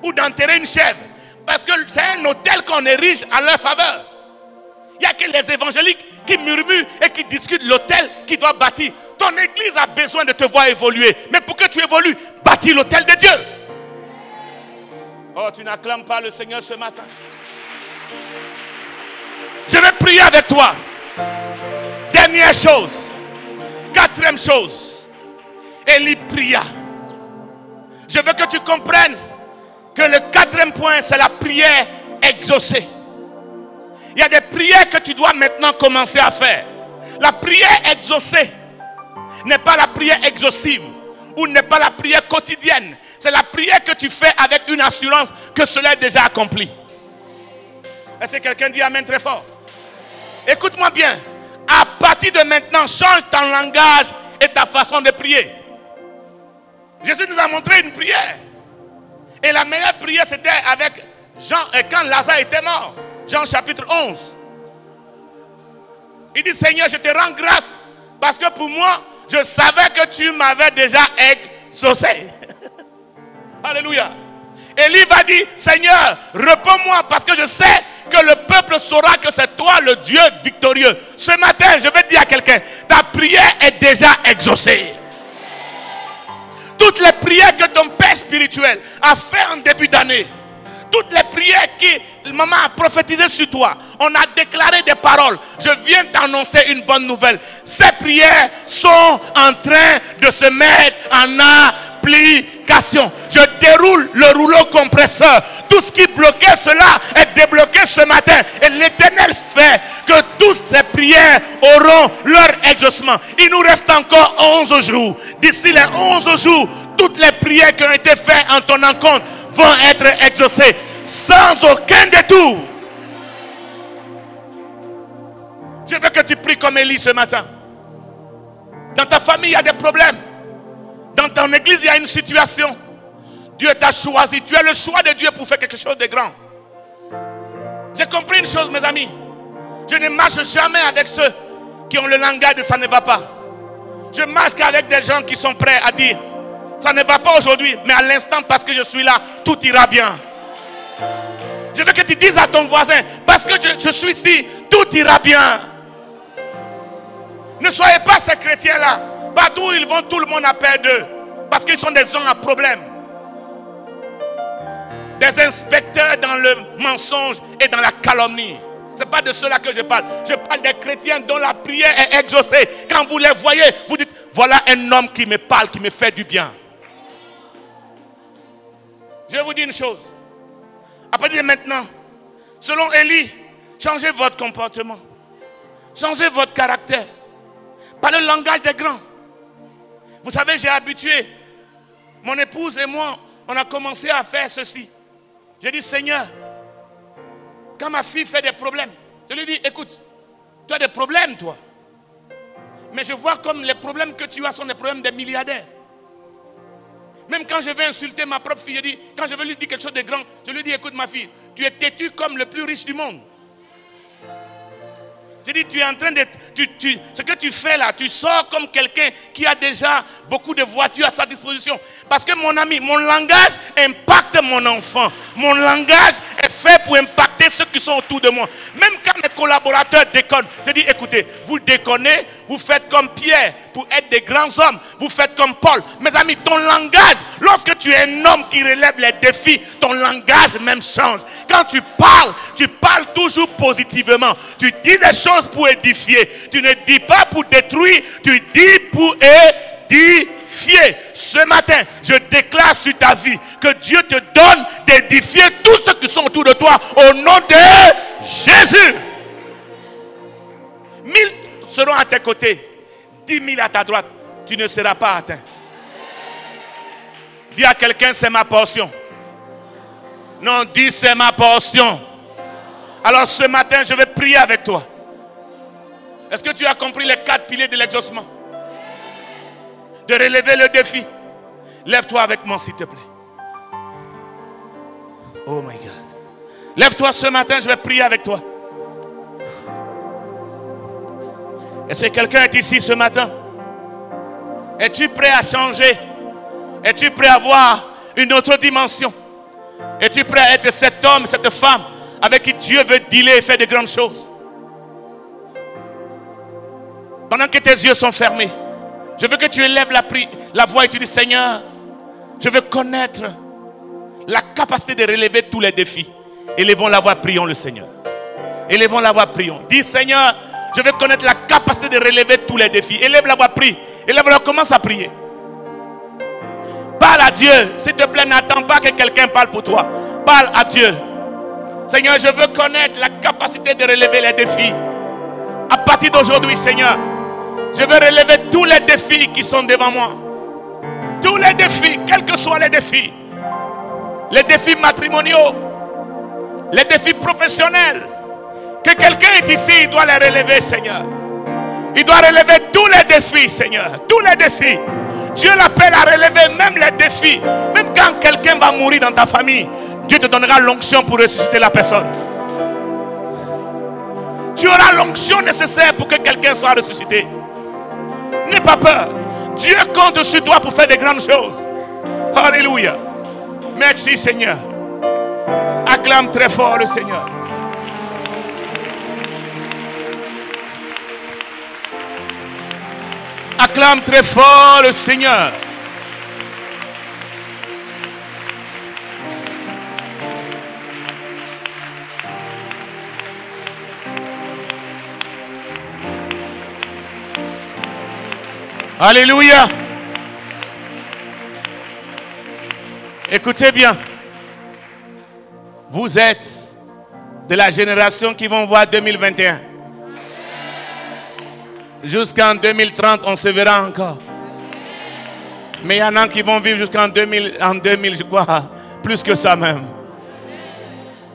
ou d'enterrer une chèvre. Parce que c'est un hôtel qu'on érige à leur faveur. Il n'y a que les évangéliques qui murmurent et qui discutent l'hôtel qu'ils doivent bâtir. Ton église a besoin de te voir évoluer. Mais pour que tu évolues, bâtis l'hôtel de Dieu. Oh, tu n'acclames pas le Seigneur ce matin. Je vais prier avec toi. Dernière chose. Quatrième chose. Élie pria. Je veux que tu comprennes que le quatrième point, c'est la prière exaucée. Il y a des prières que tu dois maintenant commencer à faire. La prière exaucée n'est pas la prière exaucive ou n'est pas la prière quotidienne. C'est la prière que tu fais avec une assurance que cela est déjà accompli. Est-ce que quelqu'un dit amen très fort? Écoute-moi bien. À partir de maintenant, change ton langage et ta façon de prier. Jésus nous a montré une prière. Et la meilleure prière, c'était avec Jean, quand Lazare était mort. Jean chapitre 11. Il dit, Seigneur, je te rends grâce parce que pour moi, je savais que tu m'avais déjà exaucé. Alléluia. Élie va dire, Seigneur, réponds-moi parce que je sais que le peuple saura que c'est toi le Dieu victorieux. Ce matin, je vais dire à quelqu'un, ta prière est déjà exaucée. Toutes les prières que ton père spirituel a fait en début d'année, toutes les prières que maman a prophétisées sur toi, on a déclaré des paroles. Je viens t'annoncer une bonne nouvelle. Ces prières sont en train de se mettre en application. Je déroule le rouleau compresseur. Tout ce qui bloquait cela est débloqué ce matin. Et l'Éternel fait que toutes ces prières auront leur exaucement. Il nous reste encore 11 jours. D'ici les 11 jours, toutes les prières qui ont été faites en ton encontre vont être exaucés sans aucun détour. Je veux que tu pries comme Élie ce matin. Dans ta famille, il y a des problèmes. Dans ton église, il y a une situation. Dieu t'a choisi. Tu as le choix de Dieu pour faire quelque chose de grand. J'ai compris une chose, mes amis. Je ne marche jamais avec ceux qui ont le langage de ça ne va pas. Je marche qu'avec des gens qui sont prêts à dire ça ne va pas aujourd'hui, mais à l'instant, parce que je suis là, tout ira bien. Je veux que tu dises à ton voisin, parce que je suis ici, tout ira bien. Ne soyez pas ces chrétiens-là. Partout où ils vont, tout le monde a peur d'eux. Parce qu'ils sont des gens à problème. Des inspecteurs dans le mensonge et dans la calomnie. Ce n'est pas de cela que je parle. Je parle des chrétiens dont la prière est exaucée. Quand vous les voyez, vous dites, voilà un homme qui me parle, qui me fait du bien. Je vais vous dire une chose. À partir de maintenant, selon Élie, changez votre comportement. Changez votre caractère. Par le langage des grands. Vous savez, j'ai habitué mon épouse et moi, on a commencé à faire ceci. J'ai dit, Seigneur, quand ma fille fait des problèmes, je lui dis, écoute, tu as des problèmes, toi. Mais je vois comme les problèmes que tu as sont des problèmes des milliardaires. Même quand je vais insulter ma propre fille, je dis, quand je veux lui dire quelque chose de grand, je lui dis, écoute ma fille, tu es têtue comme le plus riche du monde. Je dis, tu es en train de... ce que tu fais là, tu sors comme quelqu'un qui a déjà beaucoup de voitures à sa disposition. Parce que mon ami, mon langage impacte mon enfant. Mon langage est fait pour impacter ceux qui sont autour de moi. Même quand mes collaborateurs déconnent, je dis, écoutez, vous déconnez vous faites comme Pierre pour être des grands hommes. Vous faites comme Paul. Mes amis, ton langage, lorsque tu es un homme qui relève les défis, ton langage même change. Quand tu parles toujours positivement. Tu dis des choses pour édifier. Tu ne dis pas pour détruire, tu dis pour édifier. Ce matin, je déclare sur ta vie que Dieu te donne d'édifier tous ceux qui sont autour de toi au nom de Jésus. 1000 seront à tes côtés, 10 000 à ta droite, tu ne seras pas atteint. Dis à quelqu'un, c'est ma portion. Non, dis c'est ma portion. Alors ce matin, je vais prier avec toi. Est-ce que tu as compris les 4 piliers de l'exaucement? De relever le défi. Lève-toi avec moi s'il te plaît. Oh my God. Lève-toi ce matin, je vais prier avec toi. Est-ce que quelqu'un est ici ce matin? Es-tu prêt à changer? Es-tu prêt à voir une autre dimension? Es-tu prêt à être cet homme, cette femme avec qui Dieu veut dealer et faire de grandes choses? Pendant que tes yeux sont fermés, je veux que tu élèves la voix et tu dis, Seigneur, je veux connaître la capacité de relever tous les défis. Élevons la voix, prions le Seigneur. Élevons la voix, prions. Dis, Seigneur, je veux connaître la capacité de relever tous les défis. Élève la voix, prie. Élève la voix, commence à prier. Parle à Dieu. S'il te plaît, n'attends pas que quelqu'un parle pour toi. Parle à Dieu. Seigneur, je veux connaître la capacité de relever les défis. À partir d'aujourd'hui, Seigneur, je veux relever tous les défis qui sont devant moi. Tous les défis, quels que soient les défis. Les défis matrimoniaux. Les défis professionnels. Que quelqu'un est ici, il doit les relever, Seigneur. Il doit relever tous les défis, Seigneur. Tous les défis. Dieu l'appelle à relever même les défis. Même quand quelqu'un va mourir dans ta famille, Dieu te donnera l'onction pour ressusciter la personne. Tu auras l'onction nécessaire pour que quelqu'un soit ressuscité. N'aie pas peur. Dieu compte sur toi pour faire de grandes choses. Alléluia. Merci Seigneur. Acclame très fort le Seigneur. Acclame très fort le Seigneur. Alléluia. Écoutez bien. Vous êtes de la génération qui vont voir 2021. Jusqu'en 2030, on se verra encore. Mais il y en a qui vont vivre jusqu'en 2000, je crois, plus que ça même.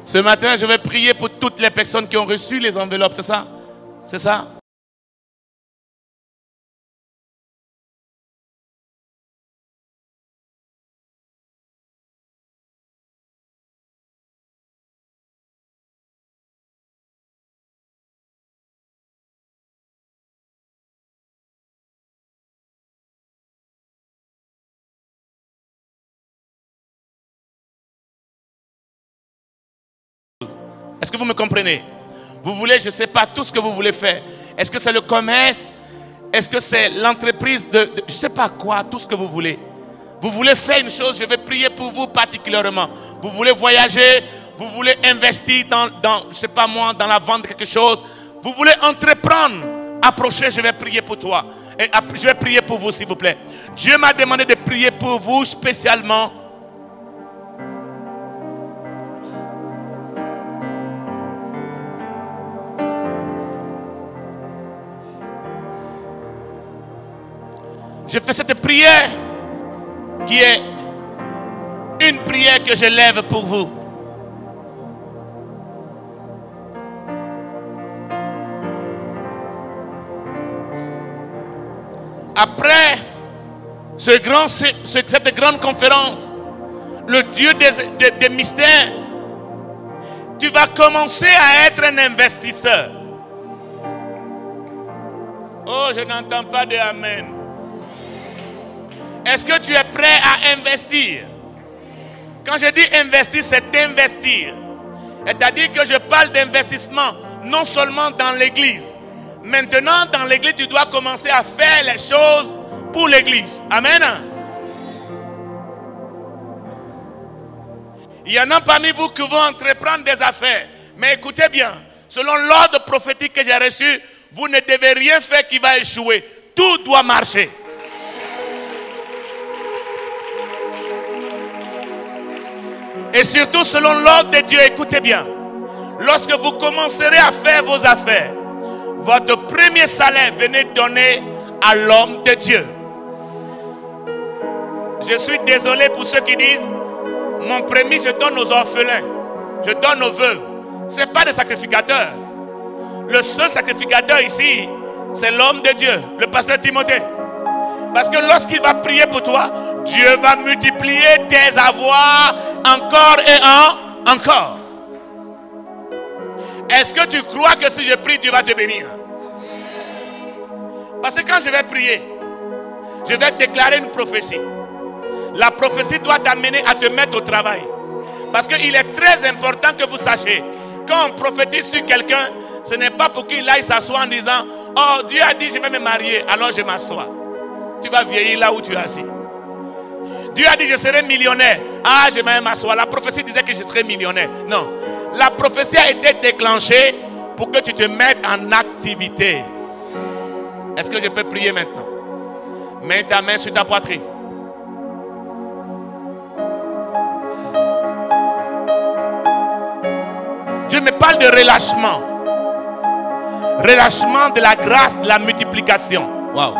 Ce matin, je vais prier pour toutes les personnes qui ont reçu les enveloppes, c'est ça? C'est ça? Est-ce que vous me comprenez? Vous voulez, je ne sais pas, tout ce que vous voulez faire. Est-ce que c'est le commerce? Est-ce que c'est l'entreprise je ne sais pas quoi, tout ce que vous voulez. Vous voulez faire une chose, je vais prier pour vous particulièrement. Vous voulez voyager, vous voulez investir dans je ne sais pas moi, dans la vente de quelque chose. Vous voulez entreprendre, approchez, je vais prier pour toi. Et je vais prier pour vous s'il vous plaît. Dieu m'a demandé de prier pour vous spécialement. Je fais cette prière qui est une prière que je lève pour vous. Après cette grande conférence, le Dieu des mystères, tu vas commencer à être un investisseur. Oh, je n'entends pas de amen. Est-ce que tu es prêt à investir? Quand je dis investir, c'est investir. C'est-à-dire que je parle d'investissement non seulement dans l'église, Maintenant, dans l'église, tu dois commencer à faire les choses pour l'église. Amen. Il y en a parmi vous qui vont entreprendre des affaires. Mais écoutez bien, selon l'ordre prophétique que j'ai reçu, vous ne devez rien faire qui va échouer. Tout doit marcher. Et surtout selon l'ordre de Dieu, écoutez bien. Lorsque vous commencerez à faire vos affaires, votre premier salaire, venez donner à l'homme de Dieu. Je suis désolé pour ceux qui disent, mon premier je donne aux orphelins, je donne aux veuves. Ce n'est pas des sacrificateurs. Le seul sacrificateur ici, c'est l'homme de Dieu, le pasteur Timothée. Parce que lorsqu'il va prier pour toi, Dieu va multiplier tes avoirs encore et encore. Est-ce que tu crois que si je prie, Dieu va te bénir? Parce que quand je vais prier, je vais déclarer une prophétie. La prophétie doit t'amener à te mettre au travail. Parce qu'il est très important que vous sachiez, quand on prophétise sur quelqu'un, ce n'est pas pour qu'il aille s'asseoir en disant, oh, Dieu a dit je vais me marier, alors je m'assois. Tu vas vieillir là où tu es assis. Dieu a dit je serai millionnaire. Ah, je vais m'asseoir. La prophétie disait que je serai millionnaire. Non. La prophétie a été déclenchée pour que tu te mettes en activité. Est-ce que je peux prier maintenant? Mets ta main sur ta poitrine. Dieu me parle de relâchement. Relâchement de la grâce, de la multiplication. Wow.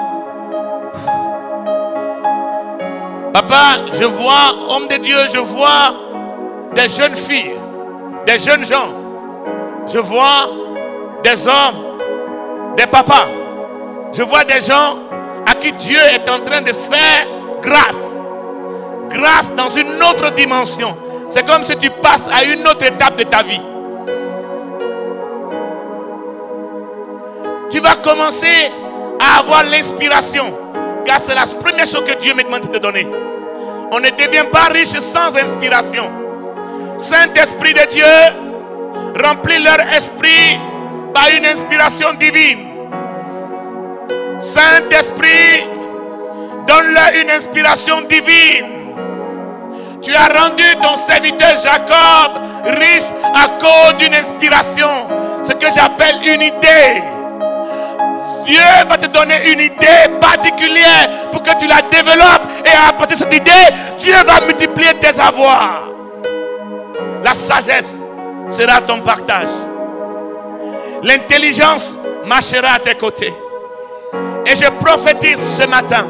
Papa, je vois, homme de Dieu, je vois des jeunes filles, des jeunes gens. Je vois des hommes, des papas. Je vois des gens à qui Dieu est en train de faire grâce. Grâce dans une autre dimension. C'est comme si tu passes à une autre étape de ta vie. Tu vas commencer à avoir l'inspiration. Car c'est la première chose que Dieu me demande de te donner. On ne devient pas riche sans inspiration. Saint-Esprit de Dieu, remplis leur esprit par une inspiration divine. Saint-Esprit, donne-leur une inspiration divine. Tu as rendu ton serviteur Jacob riche à cause d'une inspiration. Ce que j'appelle une idée. Dieu va te donner une idée particulière pour que tu la développes. Et à partir de cette idée, Dieu va multiplier tes avoirs. La sagesse sera ton partage. L'intelligence marchera à tes côtés. Et je prophétise ce matin,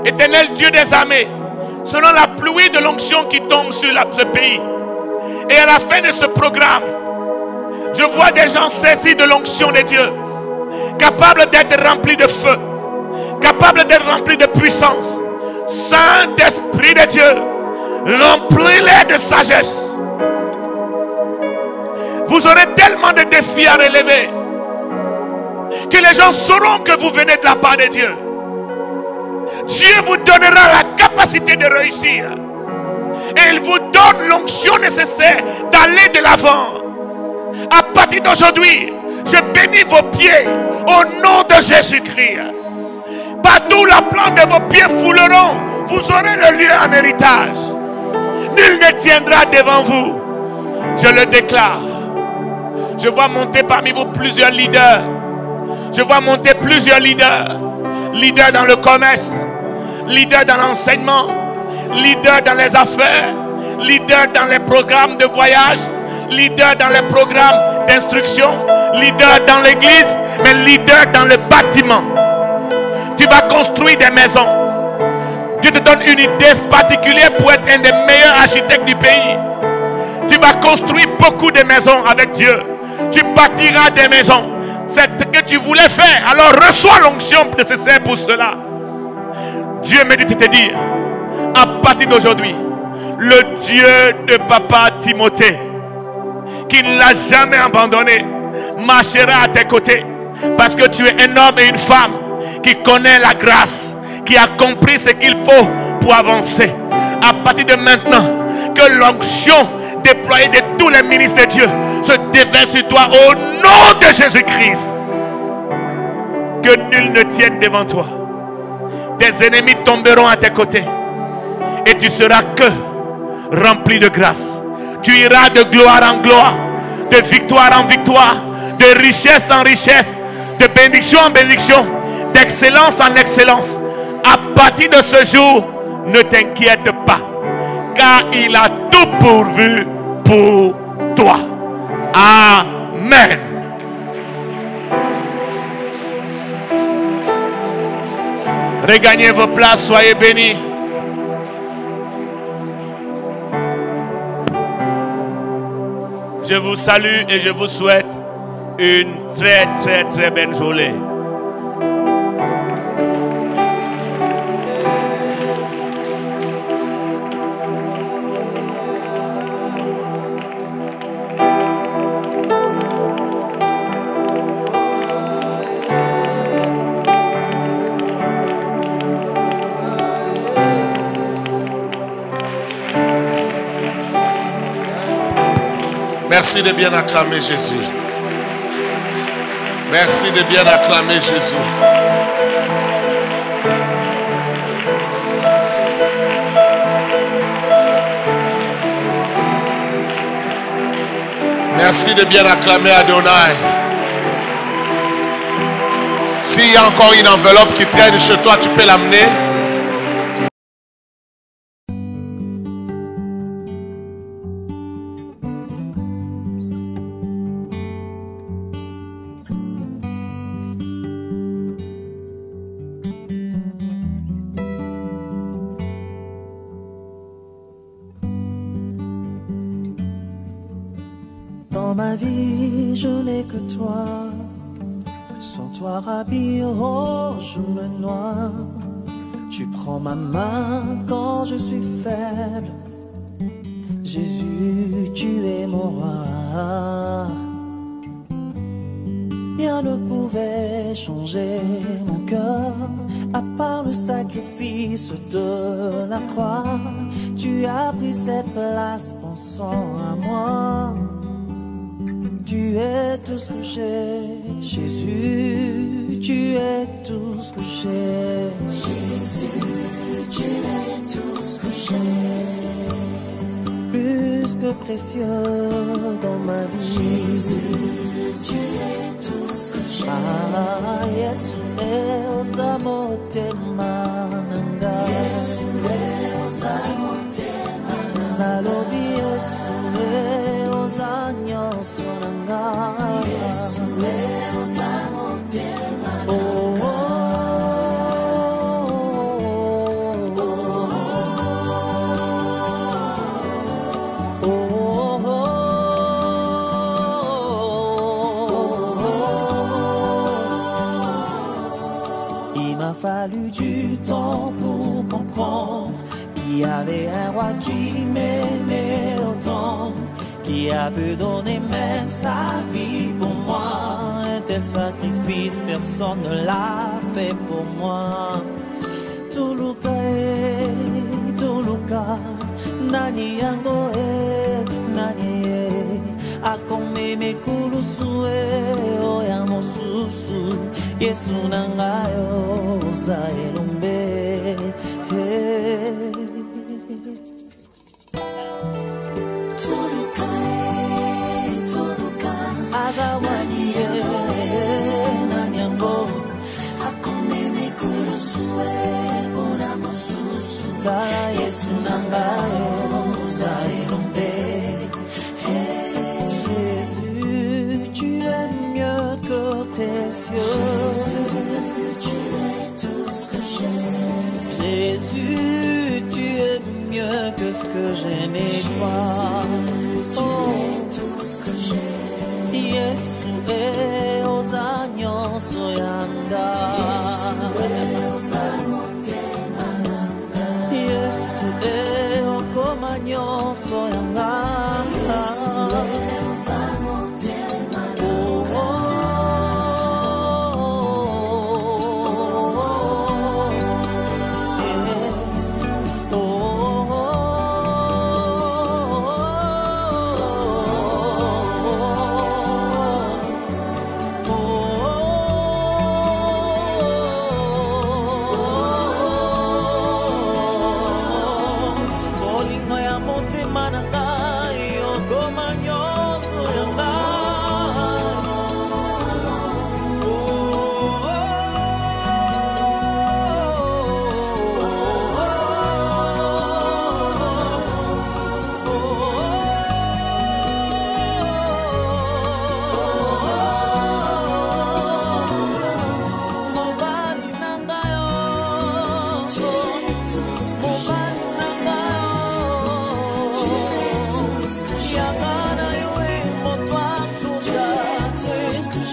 Éternel Dieu des armées, selon la pluie de l'onction qui tombe sur ce pays. Et à la fin de ce programme, je vois des gens saisis de l'onction de Dieu, capables d'être remplis de feu, capables d'être remplis de puissance. Saint-Esprit de Dieu, remplis-les de sagesse. Vous aurez tellement de défis à relever que les gens sauront que vous venez de la part de Dieu. Dieu vous donnera la capacité de réussir. Et il vous donne l'onction nécessaire d'aller de l'avant. À partir d'aujourd'hui, je bénis vos pieds au nom de Jésus-Christ. Partout la plante de vos pieds fouleront, vous aurez le lieu en héritage. Nul ne tiendra devant vous. Je le déclare. Je vois monter parmi vous plusieurs leaders. Je vois monter plusieurs leaders. Leaders dans le commerce, leaders dans l'enseignement, leaders dans les affaires, leaders dans les programmes de voyage, leaders dans les programmes d'instruction, leaders dans l'église, mais leaders dans le bâtiment. Tu vas construire des maisons. Dieu te donne une idée particulière pour être un des meilleurs architectes du pays. Tu vas construire beaucoup de maisons avec Dieu. Tu bâtiras des maisons. C'est ce que tu voulais faire. Alors reçois l'onction nécessaire pour cela. Dieu me dit de te dire, à partir d'aujourd'hui, le Dieu de papa Timothée, qui ne l'a jamais abandonné, marchera à tes côtés. Parce que tu es un homme et une femme qui connaît la grâce, qui a compris ce qu'il faut pour avancer. À partir de maintenant, que l'onction déployée de tous les ministres de Dieu se déverse sur toi au nom de Jésus-Christ. que nul ne tienne devant toi. Tes ennemis tomberont à tes côtés. Et tu seras que rempli de grâce. Tu iras de gloire en gloire, de victoire en victoire, de richesse en richesse, de bénédiction en bénédiction, d'excellence en excellence. À partir de ce jour, ne t'inquiète pas, car il a tout pourvu pour toi. Amen. Regagnez vos places, soyez bénis. Je vous salue et je vous souhaite une très belle journée. Merci de bien acclamer Jésus. Merci de bien acclamer Jésus. Merci de bien acclamer Adonai. S'il y a encore une enveloppe qui traîne chez toi, tu peux l'amener. Dans ma vie, je n'ai que toi. Sans toi, Rabbi, oh, je me noie. Tu prends ma main quand je suis faible. Jésus, tu es mon roi. Rien ne pouvait changer mon cœur, à part le sacrifice de la croix. Tu as pris cette place pensant à moi. Tu es tous couché, Jésus, tu es tous couché. Jésus, tu es tous couché. Plus que précieux dans ma vie. Jésus, tu es tous couché. Ah, Yesu, osamote mananga. Yesu, osamote mananga. Nalobi Yesu, ozanyo sonanga. Yesu, osamote mananga. Oh, il m'a fallu du temps pour comprendre qu'il y avait un roi qui m'aimait autant, qui a pu donner même sa vie pour moi. Un tel sacrifice, personne ne l'a fait pour moi. Tuluka, Tuluka, nani yango nani akome mekulusu oya mosusu Yesu nangayo sa elombe. Tuluka, Tuluka, azawani nani yango akome mekulusu oya mosusu Yesu nangayo sa elombe. Jésus, tu es mieux que précieux. Jésus, tu es tout ce que j'ai. Jésus, tu es mieux que ce que je n'ai pas. Tu es tout ce que j'ai. Yesu est aux agneaux soyanga. Yesu est aux agneaux. Yesu est aux comagnos soyanga. Yesu est aux agneaux.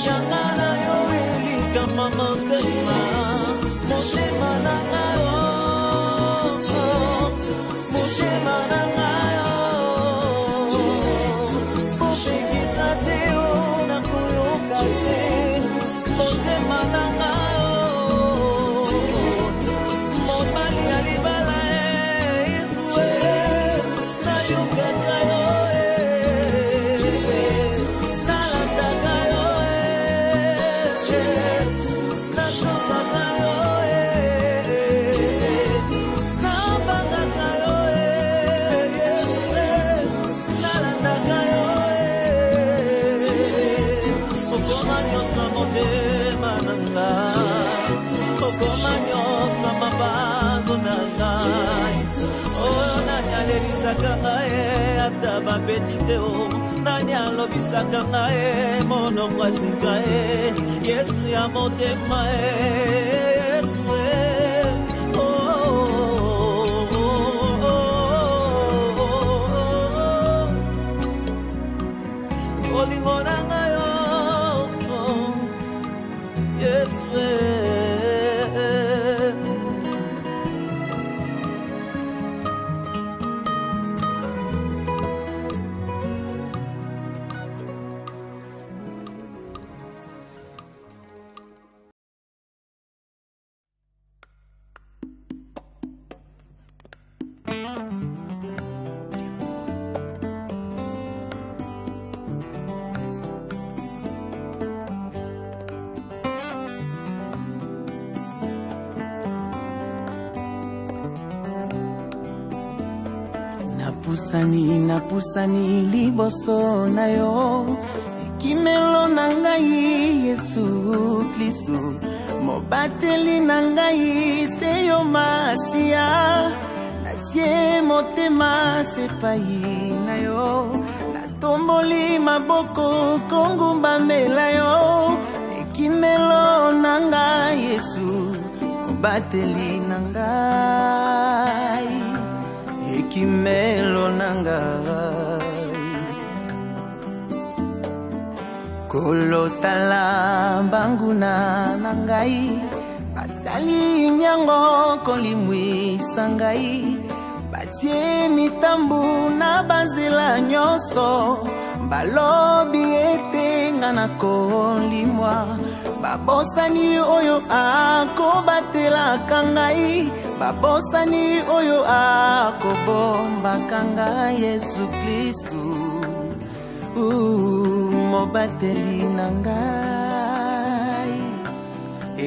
Yangana yo elika mamotema motema nanga yo motema nanga yo mopekisa te yo nakoyoka te motema nanga yo mobali ya libala Yesu nayokaka yo nalandaka yo natosaka yo nabangaka yo nalandaka yo okoma nyonso motema na ngai okoma nyonso mabanzo na ngai oyo nani alelisaka ngai ata babeti te o nani alobisaka ngai monoko asika Yesu ya motema Yesu olingo na ngai Yesu napusani liboso na yo ekimelo na ngai Yesu Kristo mobateli na ngai se yo Masia natie motema sepai na yo natomboli maboko kongumbamela yo ekimelo na ngai Yesu mobateli na ngai ekimelo na ngai kolotala banguna na ngai bazali nyango kolimwisa ngai batie mitambu na banzela nyonso balobi ete nga nakolimwa babosani oyo akobatelaka ngai babosani oyo akobombaka ngai Yesu Kristu mobateli na ngai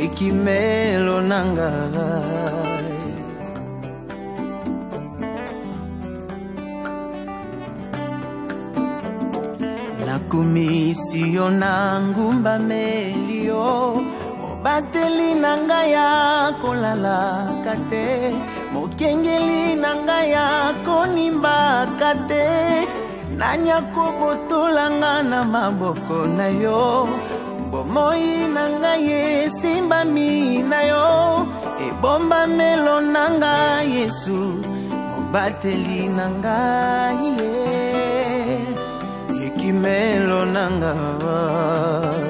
ekimelo na ngai nakumisi yo na ngumbameli yo mobateli na ngai akolalaka te mokengeli na ngai akonimbaka te nani akobotolanga na maboko na yo bomoi na ngai esimbami na yo ebombamelo na ngai Yesu mobateli na ngai ekimelo na ngai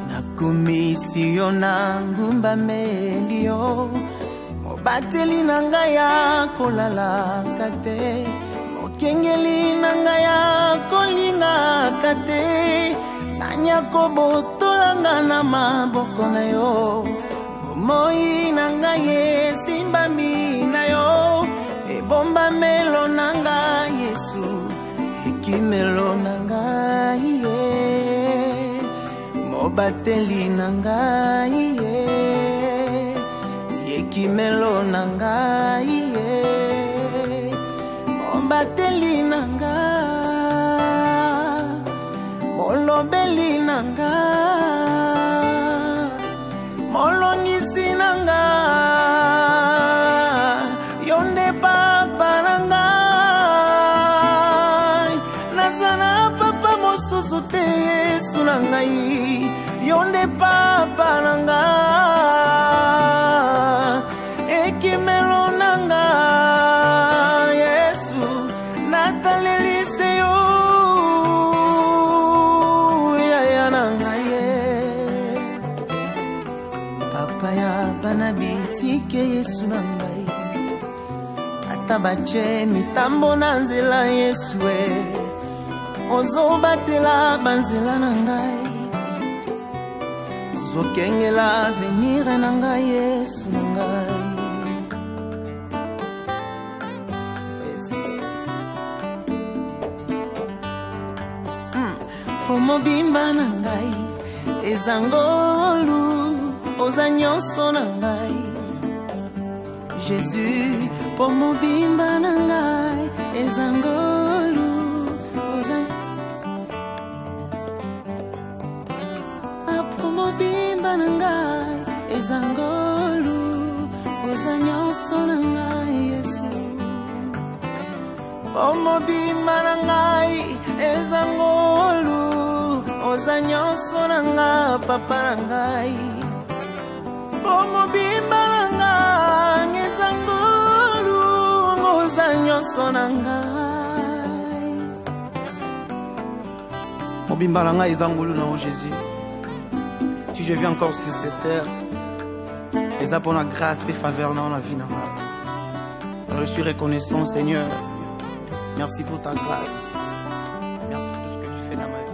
nakumisi yo na ngumbameli yo mobateli na ngai akolalaka te mokengeli na ngai akolingaka te nani akobotolanga na maboko na yo bomoi na ngai esimbami na yo ebombamelo na ngai Yesu ekimelo na ngai mobateli na ngai ekimelo na ngai mobateli na ngai molobeli na ngai molongisi na ngai yonde papa na ngai nazana papa mosusu te Yesu na ngai yonde papa na ngai ekimelo na ngai Yesu bache mitambo na nzela Yesu ozobatela banzela na ngai ozokengela avenir na ngai Yesu na ngai Pomobimba na ngai ezangolu oza nyonso na ngai Jésus pomobimba na ngai ezangolu oza pomobimba na ngai ezangolu oza nyonso na ngai Yesu pomobimba na ngai ezangolu oza nyonso na ngai papa na ngai pomobimba na ngai ezangolu oza nyonso na ngai mobimba na ngai ezangolu na Jésus si je viens encore sur cette terre eza pour la grâce et faveur dans la vie na ngai je suis reconnaissant Seigneur merci pour ta grâce merci pour tout ce que tu fais dans ma vie